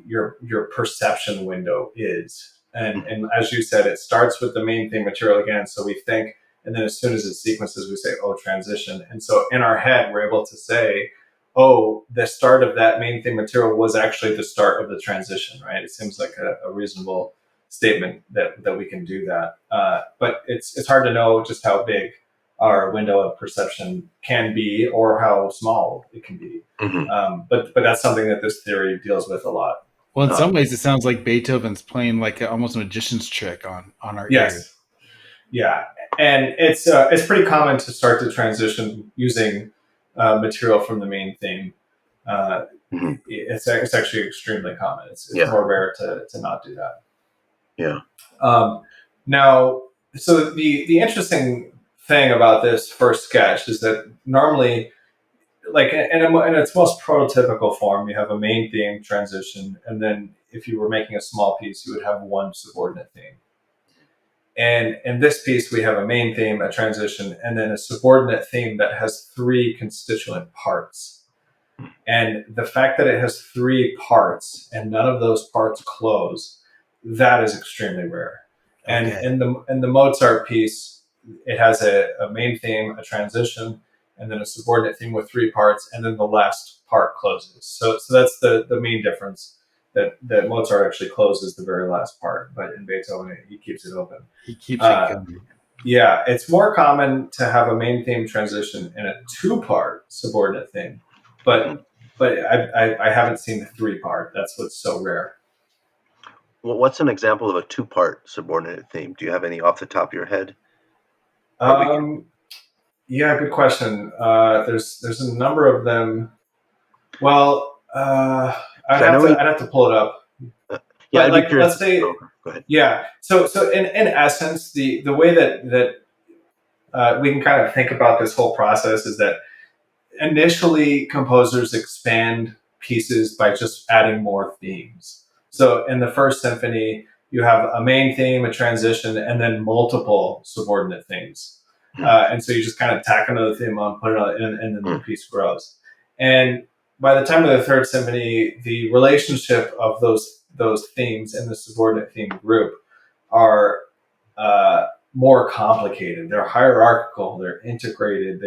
your perception window is. And as you said, it starts with the main theme material again. So we think, and then as soon as it sequences, we say, oh, transition. And so in our head, we're able to say, oh, the start of that main theme material was actually the start of the transition, right? It seems like a reasonable statement that we can do that. But it's hard to know just how big our window of perception can be or how small it can be. But that's something that this theory deals with a lot. Well, in some ways, it sounds like Beethoven's playing like almost a magician's trick on our ears. Yes. Yeah, and it's pretty common to start the transition using material from the main theme. It's actually extremely common. It's more rare to not do that. Yeah. Now, so the interesting thing about this first sketch is that normally, like in its most prototypical form, you have a main theme transition, and then if you were making a small piece, you would have one subordinate theme. And in this piece, we have a main theme, a transition, and then a subordinate theme that has three constituent parts. And the fact that it has three parts and none of those parts close, that is extremely rare. And in the Mozart piece, it has a main theme, a transition, and then a subordinate theme with three parts, and then the last part closes. So that's the main difference. That Mozart actually closes the very last part, but in Beethoven, he keeps it open. He keeps it going. Yeah, it's more common to have a main theme transition and a two-part subordinate theme, but I haven't seen the three-part. That's what's so rare. Well, what's an example of a two-part subordinate theme? Do you have any off the top of your head? Yeah, good question. There's a number of them. Well, I'd have to pull it up. Yeah, but like, let's say, go ahead. Yeah. So in essence, the way that we can kind of think about this whole process is that initially composers expand pieces by just adding more themes. So in the first symphony, you have a main theme, a transition, and then multiple subordinate themes. And so you just kind of tack another theme on, put it on, and then the piece grows. And by the time of the third symphony, the relationship of those themes in the subordinate theme group are more complicated. They're hierarchical. They're integrated.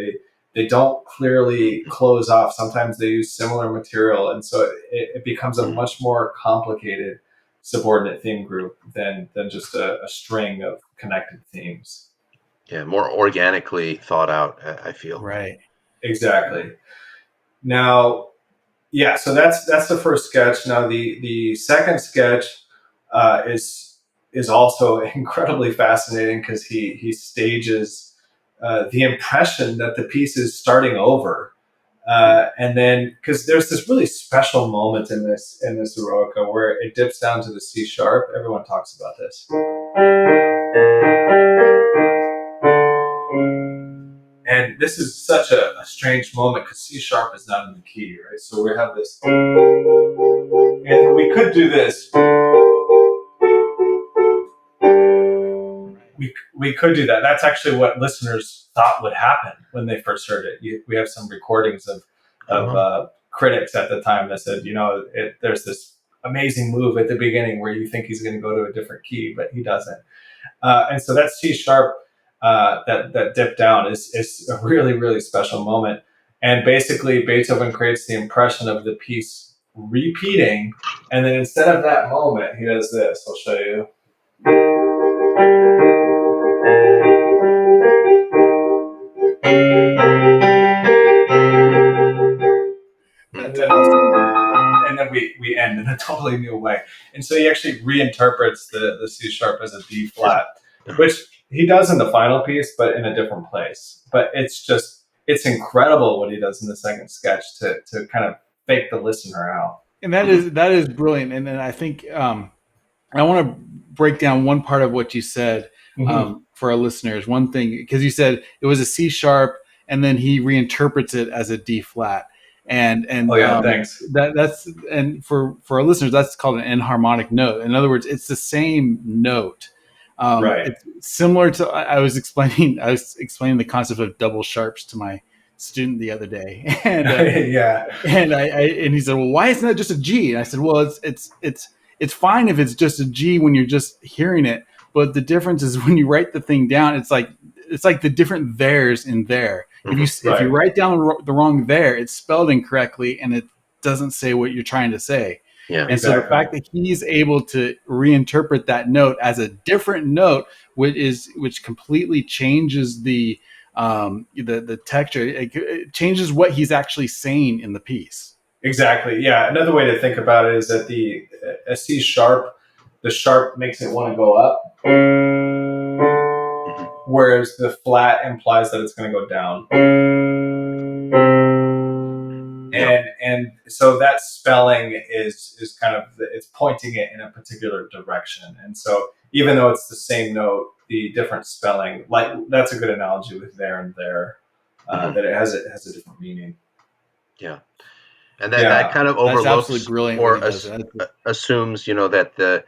They don't clearly close off. Sometimes they use similar material, and so it becomes a much more complicated subordinate theme group than just a string of connected themes. Yeah, more organically thought out, I feel. Right. Exactly. Now, yeah, so that's the first sketch. Now the second sketch is also incredibly fascinating because he stages the impression that the piece is starting over, and then because there's this really special moment in this eroica where it dips down to the C sharp. Everyone talks about this. And this is such a strange moment because C sharp is not in the key, right? So we have this, and we could do this. We could do that. That's actually what listeners thought would happen when they first heard it. We have some recordings of critics at the time that said, there's this amazing move at the beginning where you think he's going to go to a different key, but he doesn't. And so that C sharp, that dip down is a really, really special moment. And basically Beethoven creates the impression of the piece repeating. And then instead of that moment, he does this. I'll show you. And then we end in a totally new way. And so he actually reinterprets the C sharp as a D flat, which he does in the final piece, but in a different place. But it's incredible what he does in the second sketch to kind of fake the listener out. And that is brilliant. And then I think I want to break down one part of what you said for our listeners. One thing, because you said it was a C sharp and then he reinterprets it as a D flat. And Oh yeah, thanks. that's and for our listeners, that's called an enharmonic note. In other words, it's the same note. Right. It's similar to I was explaining the concept of double sharps to my student the other day, and Yeah. and he said, well, why isn't that just a G? And I said, well, it's fine if it's just a G when you're just hearing it, but the difference is when you write the thing down, it's like the different there's in there. If you write down the wrong there, it's spelled incorrectly and it doesn't say what you're trying to say. Yeah. And so the fact that he's able to reinterpret that note as a different note, which completely changes the texture, it changes what he's actually saying in the piece. Exactly. Yeah. Another way to think about it is that a C sharp, the sharp makes it want to go up, whereas the flat implies that it's going to go down. And so that spelling is kind of it's pointing it in a particular direction. And so even though it's the same note, the different spelling, like that's a good analogy with there and there, that it has a different meaning. Yeah. And that kind of overlooks or assumes, that the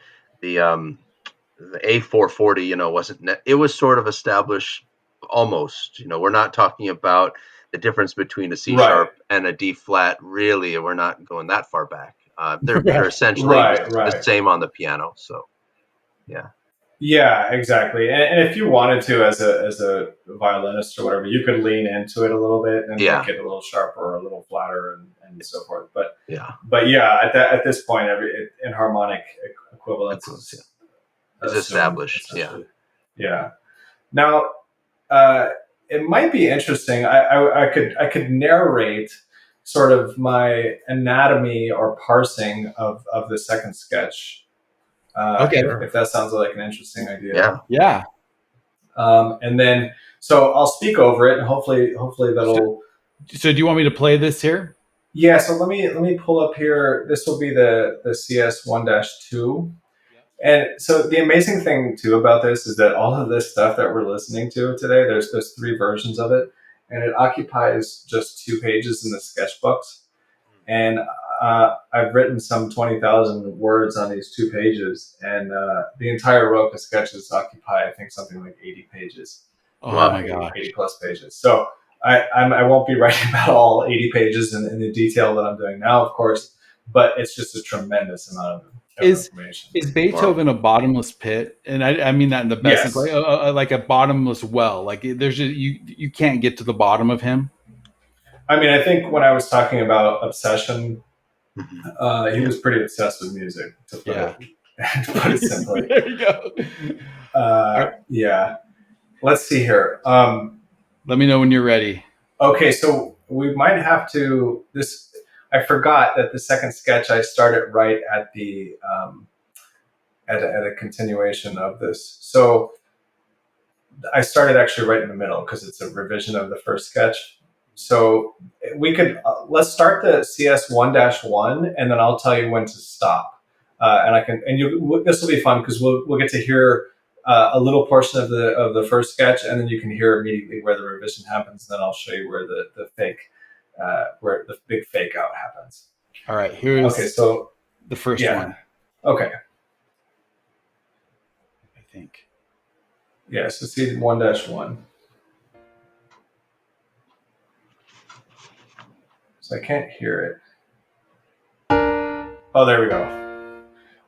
A440, wasn't. It was sort of established almost. We're not talking about the difference between a C sharp and a D flat. Really, we're not going that far back. They're essentially the same on the piano. So, yeah. Yeah, exactly. And if you wanted to, as a violinist or whatever, you could lean into it a little bit and make it a little sharper or a little flatter and so forth. But at this point, enharmonic equivalence is established. Yeah. Now, it might be interesting. I could narrate sort of my anatomy or parsing of the second sketch. If that sounds like an interesting idea. Yeah. And then, so I'll speak over it, and hopefully that'll. So, do you want me to play this here? Yeah. So let me pull up here. This will be the CS 1-2. And so the amazing thing too about this is that all of this stuff that we're listening to today, there's 3 versions of it, and it occupies just 2 pages in the sketchbooks. And I've written some 20,000 words on these 2 pages, and the entire Roca sketches occupy, I think, something like 80 pages. Oh my God, 80 plus pages. So I won't be writing about all 80 pages in the detail that I'm doing now, of course, but it's just a tremendous amount of information. Is Beethoven a bottomless pit? And I mean that in the best sense, like a bottomless well. Like there's you can't get to the bottom of him. I mean, I think when I was talking about obsession, he was pretty obsessed with music, to put it simply. There you go. Yeah. Let's see here. Let me know when you're ready. Okay, so we might have to. I forgot that the second sketch I started right at the at a continuation of this. So I started actually right in the middle because it's a revision of the first sketch. So we could let's start the CS 1-1, and then I'll tell you when to stop. This will be fun because we'll get to hear a little portion of the first sketch, and then you can hear immediately where the revision happens. And then I'll show you where the big fake out happens. All right, here's so the first one. Okay. I think. Yeah, so see 1-1. So I can't hear it. Oh, there we go.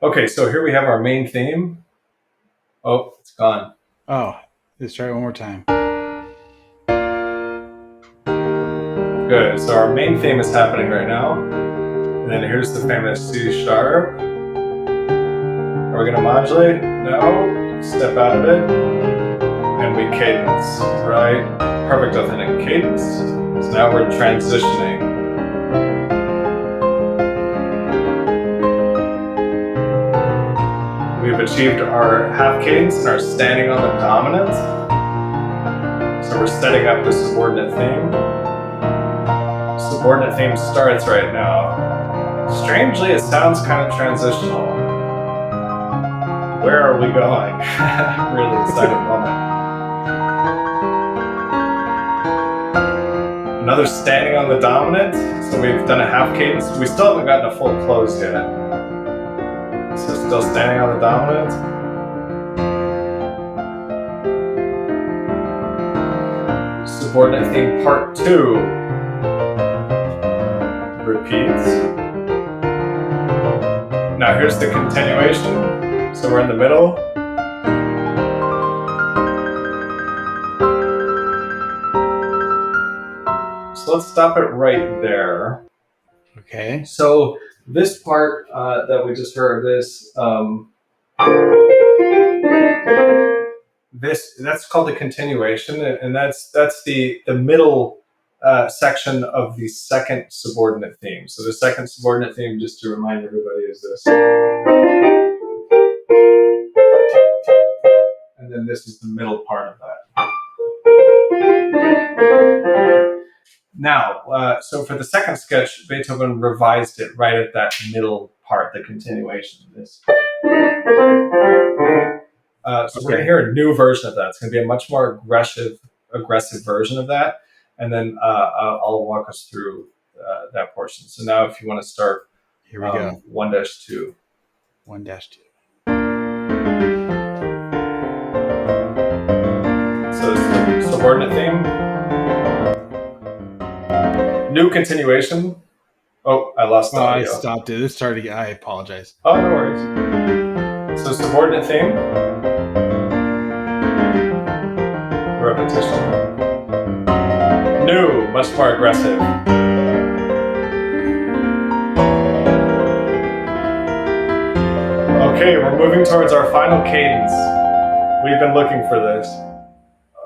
Okay, so here we have our main theme. Oh, it's gone. Oh, let's try it one more time. Good. So our main theme is happening right now. And then here's the famous C sharp. Are we going to modulate? No. Step out of it. And we cadence, right? Perfect authentic cadence. So now we're transitioning. We've achieved our half cadence and are standing on the dominant. So we're setting up the subordinate theme. Subordinate theme starts right now. Strangely, it sounds kind of transitional. Where are we going? Really exciting moment. they're standing on the dominant. So we've done a half cadence. We still haven't gotten a full close yet. So still standing on the dominant. Subordinate theme part 2 repeats. Now here's the continuation. So we're in the middle. So let's stop it right there. Okay. So this part that we just heard, that's called the continuation, and that's the middle section of the second subordinate theme. So the second subordinate theme, just to remind everybody, is this. And then this is the middle part of that. Now, so for the second sketch, Beethoven revised it right at that middle part, the continuation of this. So we're going to hear a new version of that. It's going to be a much more aggressive version of that. And then I'll walk us through that portion. So now if you want to start, here we go. 1-2. 1-2. So it's the subordinate theme. New continuation. Oh, I lost the audio. I stopped it. It started again. I apologize. Oh, no worries. So subordinate theme. Repetition. New, much more aggressive. Okay, we're moving towards our final cadence. We've been looking for this.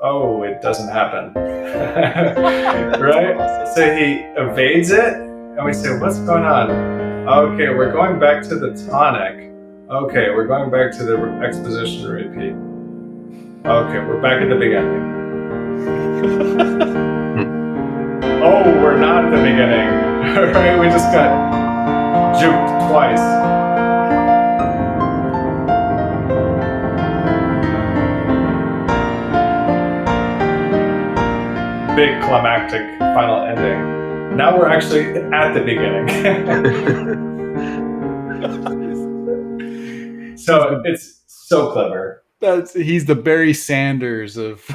Oh, it doesn't happen. Right? So he evades it, and we say, what's going on? Okay, we're going back to the tonic. Okay, we're going back to the exposition repeat. Okay, we're back at the beginning. Oh, we're not at the beginning. Right? We just got juked twice. Big climactic final ending. Now we're actually at the beginning. So it's so clever. He's the Barry Sanders of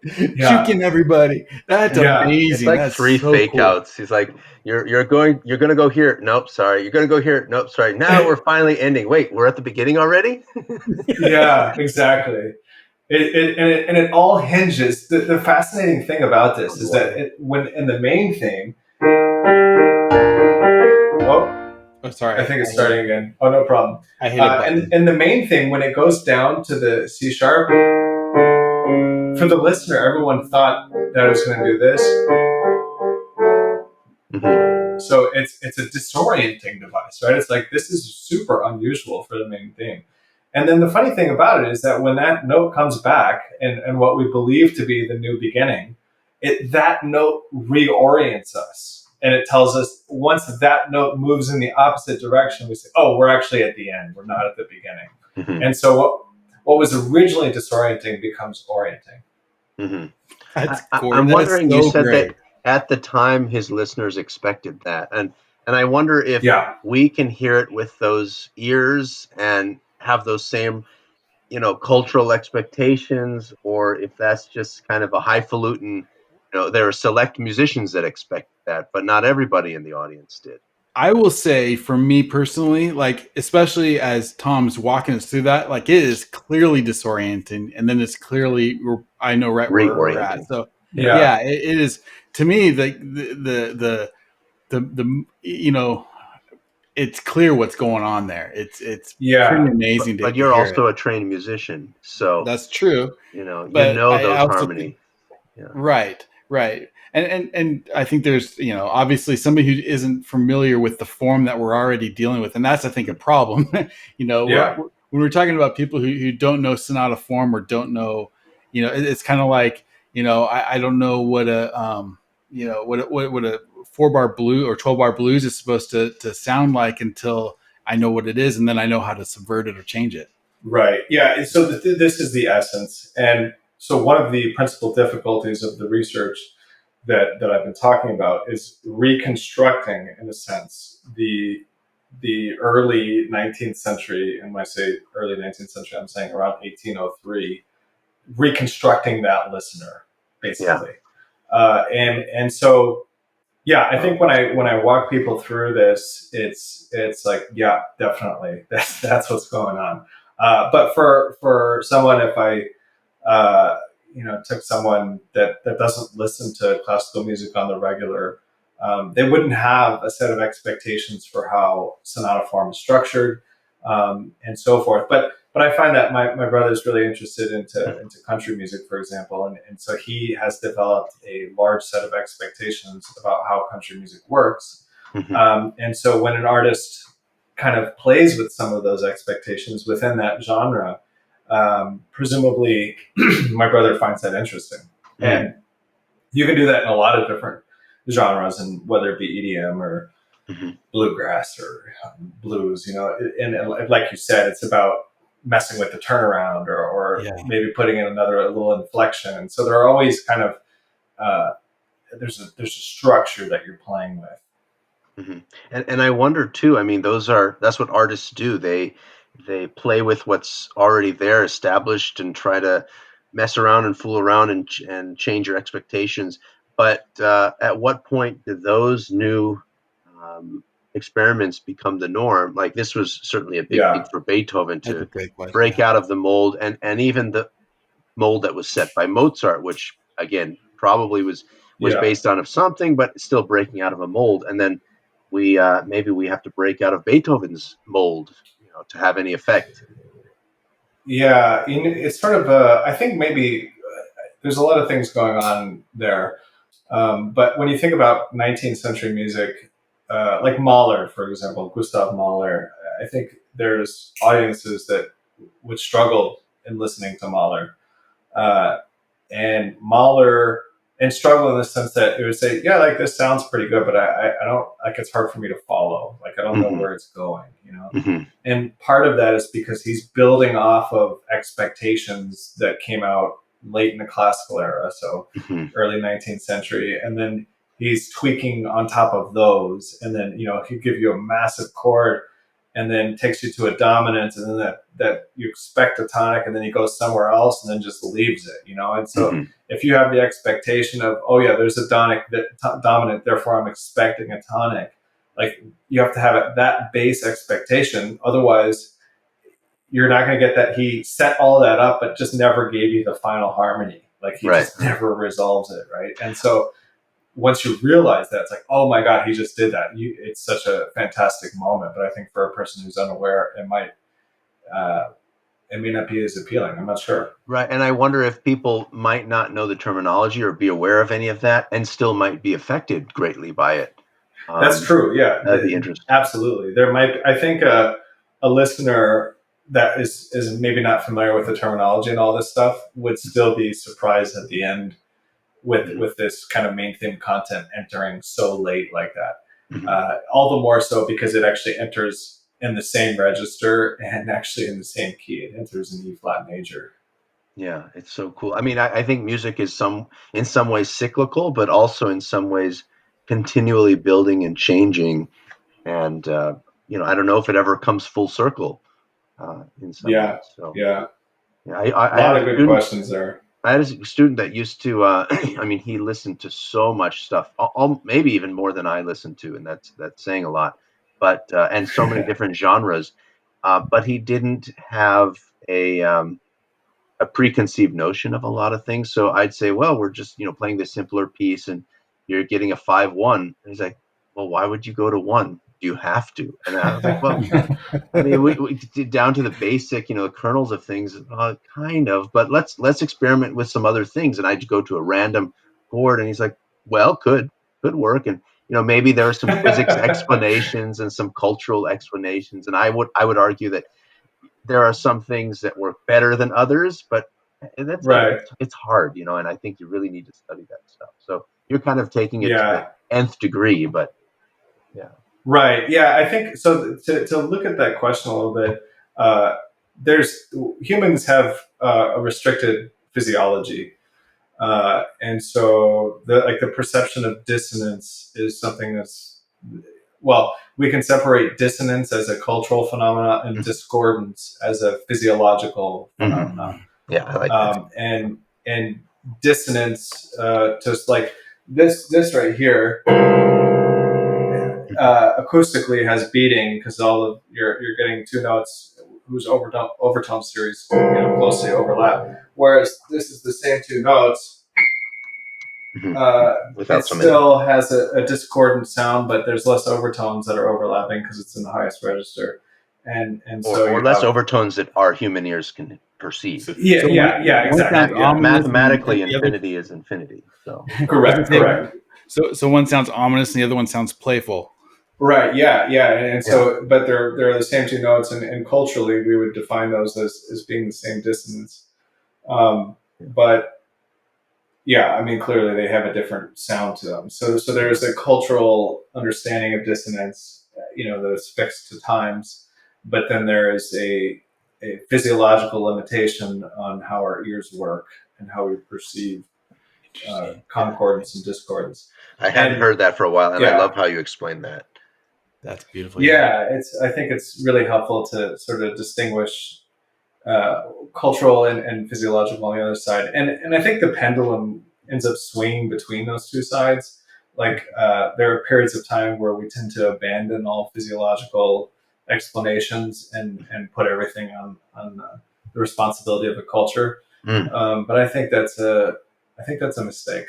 juking everybody. That's amazing. It's like that's 3 so fake cool. outs. He's like, you're gonna go here. Nope, sorry. You're gonna go here. Nope, sorry. Now we're finally ending. Wait, we're at the beginning already? Yeah, exactly. It all hinges. The fascinating thing about this is that when in the main theme. Oh, sorry. I think it's starting again. Oh, no problem. I hit it. And the main thing, when it goes down to the C sharp, for the listener, everyone thought that it was going to do this. Mm-hmm. So it's a disorienting device, right? It's like, this is super unusual for the main theme. And then the funny thing about it is that when that note comes back and what we believe to be the new beginning, that note reorients us. And it tells us once that note moves in the opposite direction, we say, oh, we're actually at the end. We're not at the beginning. Mm-hmm. And so what was originally disorienting becomes orienting. Mm-hmm. I'm wondering, you said that at the time his listeners expected that. And I wonder if we can hear it with those ears and have those same, cultural expectations, or if that's just kind of a highfalutin. There are select musicians that expect that, but not everybody in the audience did. I will say, for me personally, like, especially as Tom's walking us through that, like, it is clearly disorienting, and then it's clearly, I know right where we're at. So yeah, it is, to me, like the it's clear what's going on there. It's pretty amazing. But you're also a trained musician, so that's true. You know those harmony. Right. And I think there's, obviously somebody who isn't familiar with the form that we're already dealing with. And that's, I think, a problem. When we're talking about people who don't know sonata form or don't know, it's kind of like, I don't know what a, what a 4-bar blues or 12-bar blues is supposed to sound like until I know what it is. And then I know how to subvert it or change it. Right. Yeah. And so this is the essence. And so one of the principal difficulties of the research that I've been talking about is reconstructing, in a sense, the early 19th century. And when I say early 19th century, I'm saying around 1803, reconstructing that listener, Yeah. basically. And so, yeah, I think when I walk people through this, it's like, yeah, definitely, that's what's going on. But for someone, if I took someone that doesn't listen to classical music on the regular, they wouldn't have a set of expectations for how sonata form is structured, and so forth. But I find that my brother is really interested into country music, for example, and so he has developed a large set of expectations about how country music works. Mhm. And so when an artist kind of plays with some of those expectations within that genre, presumably my brother finds that interesting. Mm. And you can do that in a lot of different genres, and whether it be EDM or Mhm. bluegrass or blues, and like you said, it's about messing with the turnaround, or Yeah. maybe putting in a little inflection. And so there are always kind of, there's a structure that you're playing with. Mhm. And I wonder too, I mean, that's what artists do. They play with what's already there, established, and try to mess around and fool around and change your expectations. But at what point do those new um, experiments become the norm? Like this was certainly a big thing Yeah, for Beethoven That's a to great question. break out of the mold, and even the mold that was set by Mozart, which again probably was yeah. based on of something, but still breaking out of a mold. And then we maybe we have to break out of Beethoven's mold, to have any effect. Yeah, it's sort of I think maybe there's a lot of things going on there. But when you think about 19th century music, like Mahler, for example, Gustav Mahler, I think there's audiences that would struggle in listening to Mahler. Uh, and Mahler, and struggle in the sense that it would say, yeah, like this sounds pretty good, but I don't, like, it's hard for me to follow. Like, I don't know Hmm. where it's going. Hmm. And part of that is because he's building off of expectations that came out late in the classical era, so Hmm. early 19th century. And then he's tweaking on top of those. And then, he'll give you a massive chord and then takes you to a dominant, and then that you expect a tonic, and then he goes somewhere else and then just leaves it. And so Hmm. if you have the expectation of, oh yeah, there's a tonic dominant, therefore I'm expecting a tonic, like, you have to have that base expectation. Otherwise, you're not going to get that. He set all that up, but just never gave you the final harmony. Like, he Right. just never resolves it, right? And so once you realize that, it's like, oh my god, he just did that. It's such a fantastic moment. But I think for a person who's unaware, uh, it may not be as appealing. I'm not sure. Right. And I wonder if people might not know the terminology or be aware of any of that and still might be affected greatly by it. That's Um, true. Yeah, that'd be interesting. absolutely. There might. I think a listener that is maybe not familiar with the terminology and all this stuff would still be surprised at the end Hmm. with this kind of main theme content entering so late like that. Hmm. All the more so because it actually enters in the same register and actually in the same key. It enters in E flat major. Yeah, it's so cool. I mean, I think music is in some ways cyclical, but also in some ways continually building and changing. And I don't know if it ever comes full circle in some Yeah, ways. So yeah. yeah, A I had lot a of good student. questions there. I had a student that used to. I mean, he listened to so much stuff, maybe even more than I listened to, and that's saying a lot. But and so many different genres. But he didn't have a um, a preconceived notion of a lot of things. So I'd say, well, we're just playing this simpler piece, and you're getting a 5-1. And he's like, well, why would you go to one? Do you have to? And I was like, well, I mean, we did down to the basic, the kernels of things, kind of. But let's experiment with some other things. And I'd go to a random chord, and he's like, well, could work, and maybe there are some physics explanations and some cultural explanations. And I would argue that there are some things that work better than others, but that's it. Right. It's hard, and I think you really need to study that stuff. So you're kind of taking it to the Yeah. nth degree, but yeah. Right. Yeah. I think so. To look at that question a little bit, there's humans have a restricted physiology. And so the perception of dissonance is something that's, well, we can separate dissonance as a cultural phenomenon and discordance as a physiological phenomenon. Yeah, I like that. And dissonance, just like this right here, acoustically has beating because all of you're getting two notes whose overtone series closely overlap. Whereas this is the same two notes. It still has a discordant sound, but there's less overtones that are overlapping because it's in the highest register, and or less overtones that our human ears can perceive. Yeah, exactly. Mathematically, infinity is infinity. So correct. So one sounds ominous, and the other one sounds playful. Right. Yeah. And so, but they're the same two notes, and culturally, we would define those as being the same dissonance. But yeah, I mean, clearly they have a different sound to them. So there's a cultural understanding of dissonance, that is fixed to times, but then there is a physiological limitation on how our ears work and how we perceive concordance and discordance. I hadn't heard that for a while, and I love how you explained that. That's beautiful. Yeah, I think it's really helpful to sort of distinguish cultural and physiological on the other side, and I think the pendulum ends up swinging between those two sides. Like there are periods of time where we tend to abandon all physiological explanations and put everything on the responsibility of a culture. But I think that's a mistake.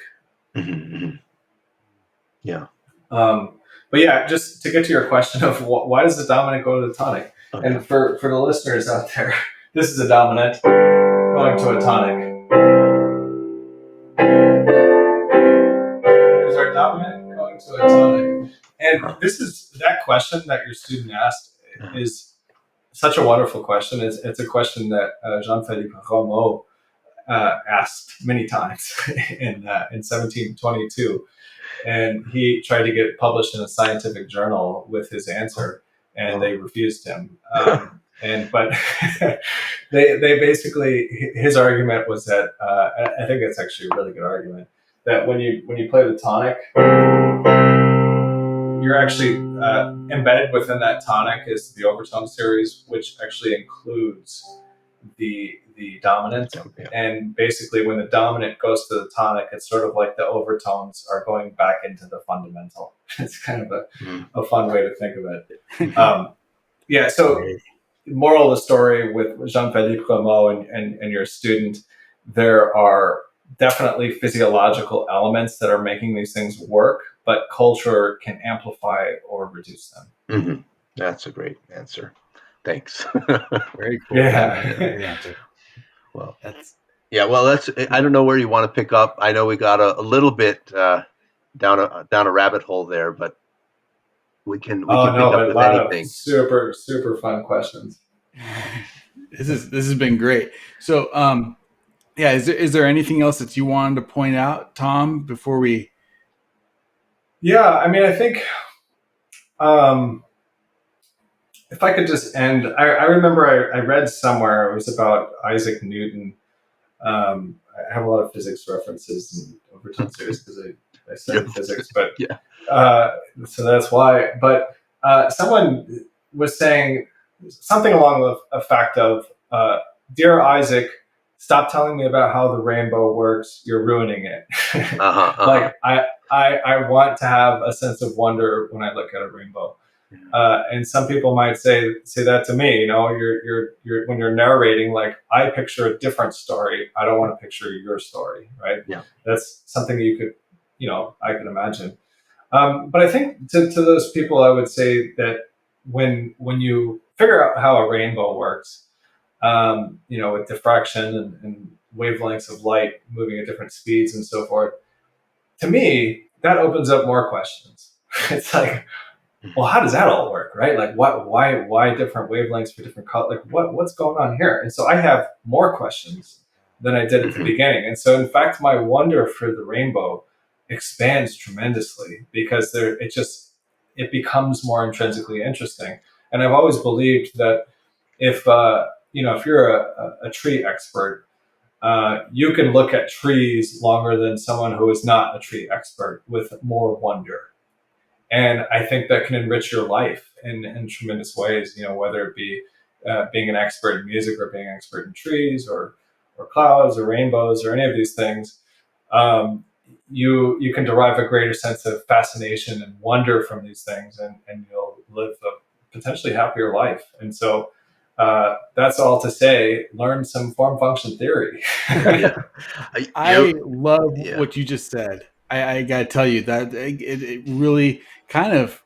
Yeah. But yeah, just to get to your question of why does the dominant go to the tonic? Okay. And for the listeners out there, this is a dominant going to a tonic. Here's our dominant going to a tonic. And this is that question that your student asked is such a wonderful question. It's a question that Jean-Philippe Rameau asked many times in 1722. And he tried to get published in a scientific journal with his answer, and they refused him. But they basically, his argument was that I think it's actually a really good argument, that when you play the tonic, you're actually embedded within that tonic is the overtone series, which actually includes the dominant. And basically when the dominant goes to the tonic, it's sort of like the overtones are going back into the fundamental. It's kind of a fun way to think of it. So moral of the story with Jean-Philippe Rameau and your student, there are definitely physiological elements that are making these things work, but culture can amplify or reduce them. That's a great answer. Thanks. Very cool. Yeah. Great answer. Well, that's. I don't know where you want to pick up. I know we got a little bit down a rabbit hole there, but we can pick up with anything. Super, super fun questions. This has been great. So, is there anything else that you wanted to point out, Tom, before we? Yeah, I mean, I think. If I could just end, I remember I read somewhere it was about Isaac Newton. I have a lot of physics references and overtone series because I studied physics, but so that's why. But someone was saying something along the fact of, "Dear Isaac, stop telling me about how the rainbow works. You're ruining it." Like I want to have a sense of wonder when I look at a rainbow. And some people might say that to me. You're when you're narrating, like, I picture a different story. I don't want to picture your story, right? Yeah, that's something you could, I can imagine. But I think to those people, I would say that when you figure out how a rainbow works, with diffraction and wavelengths of light moving at different speeds and so forth, to me that opens up more questions. It's like, well, how does that all work, right? Like, why different wavelengths for different colors? Like, what's going on here? And so I have more questions than I did at the beginning. And so, in fact, my wonder for the rainbow expands tremendously because it becomes more intrinsically interesting. And I've always believed that if you're a tree expert, you can look at trees longer than someone who is not a tree expert with more wonder. And I think that can enrich your life in tremendous ways, whether it be being an expert in music or being an expert in trees or clouds or rainbows or any of these things. You can derive a greater sense of fascination and wonder from these things, and you'll live a potentially happier life. And so that's all to say, learn some form function theory. Yeah. I love Yeah. what you just said. I got to tell you that it really kind of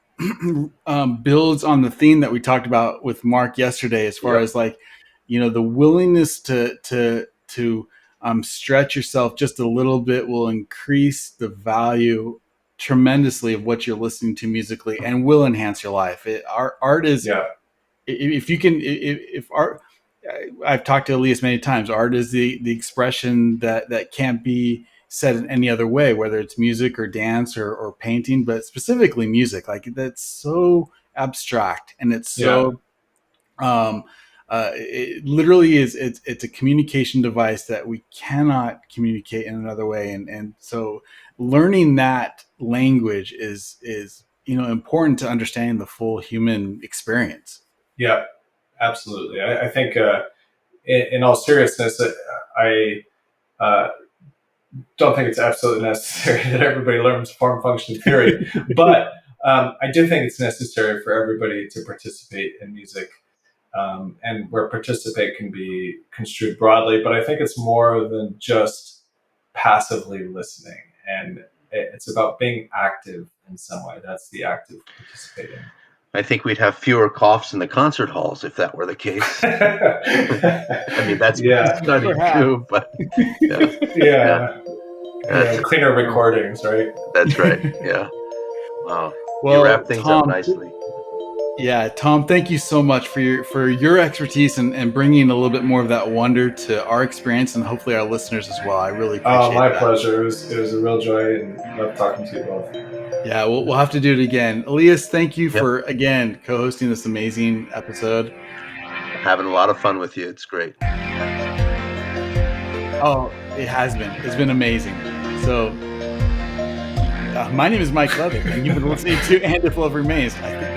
builds on the theme that we talked about with Mark yesterday, as far Yep. as like, the willingness to stretch yourself just a little bit will increase the value tremendously of what you're listening to musically, and will enhance your life. Art is, Yeah. if you can, if art, I've talked to Elias many times. Art is the expression that can't be said in any other way, whether it's music or dance or painting, but specifically music. Like, that's so abstract, and it's Yeah. so it literally is. It's a communication device that we cannot communicate in another way, and so learning that language is important to understanding the full human experience. Yeah, absolutely. I think, in all seriousness, I don't think it's absolutely necessary that everybody learns form function theory, but I do think it's necessary for everybody to participate in music, and where participate can be construed broadly. But I think it's more than just passively listening, and it's about being active in some way. That's the active participating. I think we'd have fewer coughs in the concert halls if that were the case. I mean, that's Yeah. study too, but yeah. Yeah. That's, Cleaner recordings, right? that's right. Yeah. Wow. Well, You wrap things Tom, up nicely. Yeah, Tom, thank you so much for your expertise and bringing a little bit more of that wonder to our experience, and hopefully our listeners as well. I really appreciate My that. pleasure. It was a real joy, and love talking to you both. Yeah, we'll have to do it again. Elias, thank you Yep. for, again, co-hosting this amazing episode. Having a lot of fun with you. It's great. Oh, it has been. It's been amazing. So, my name is Mike Levitt, and you've been listening to And If Love Remains. I think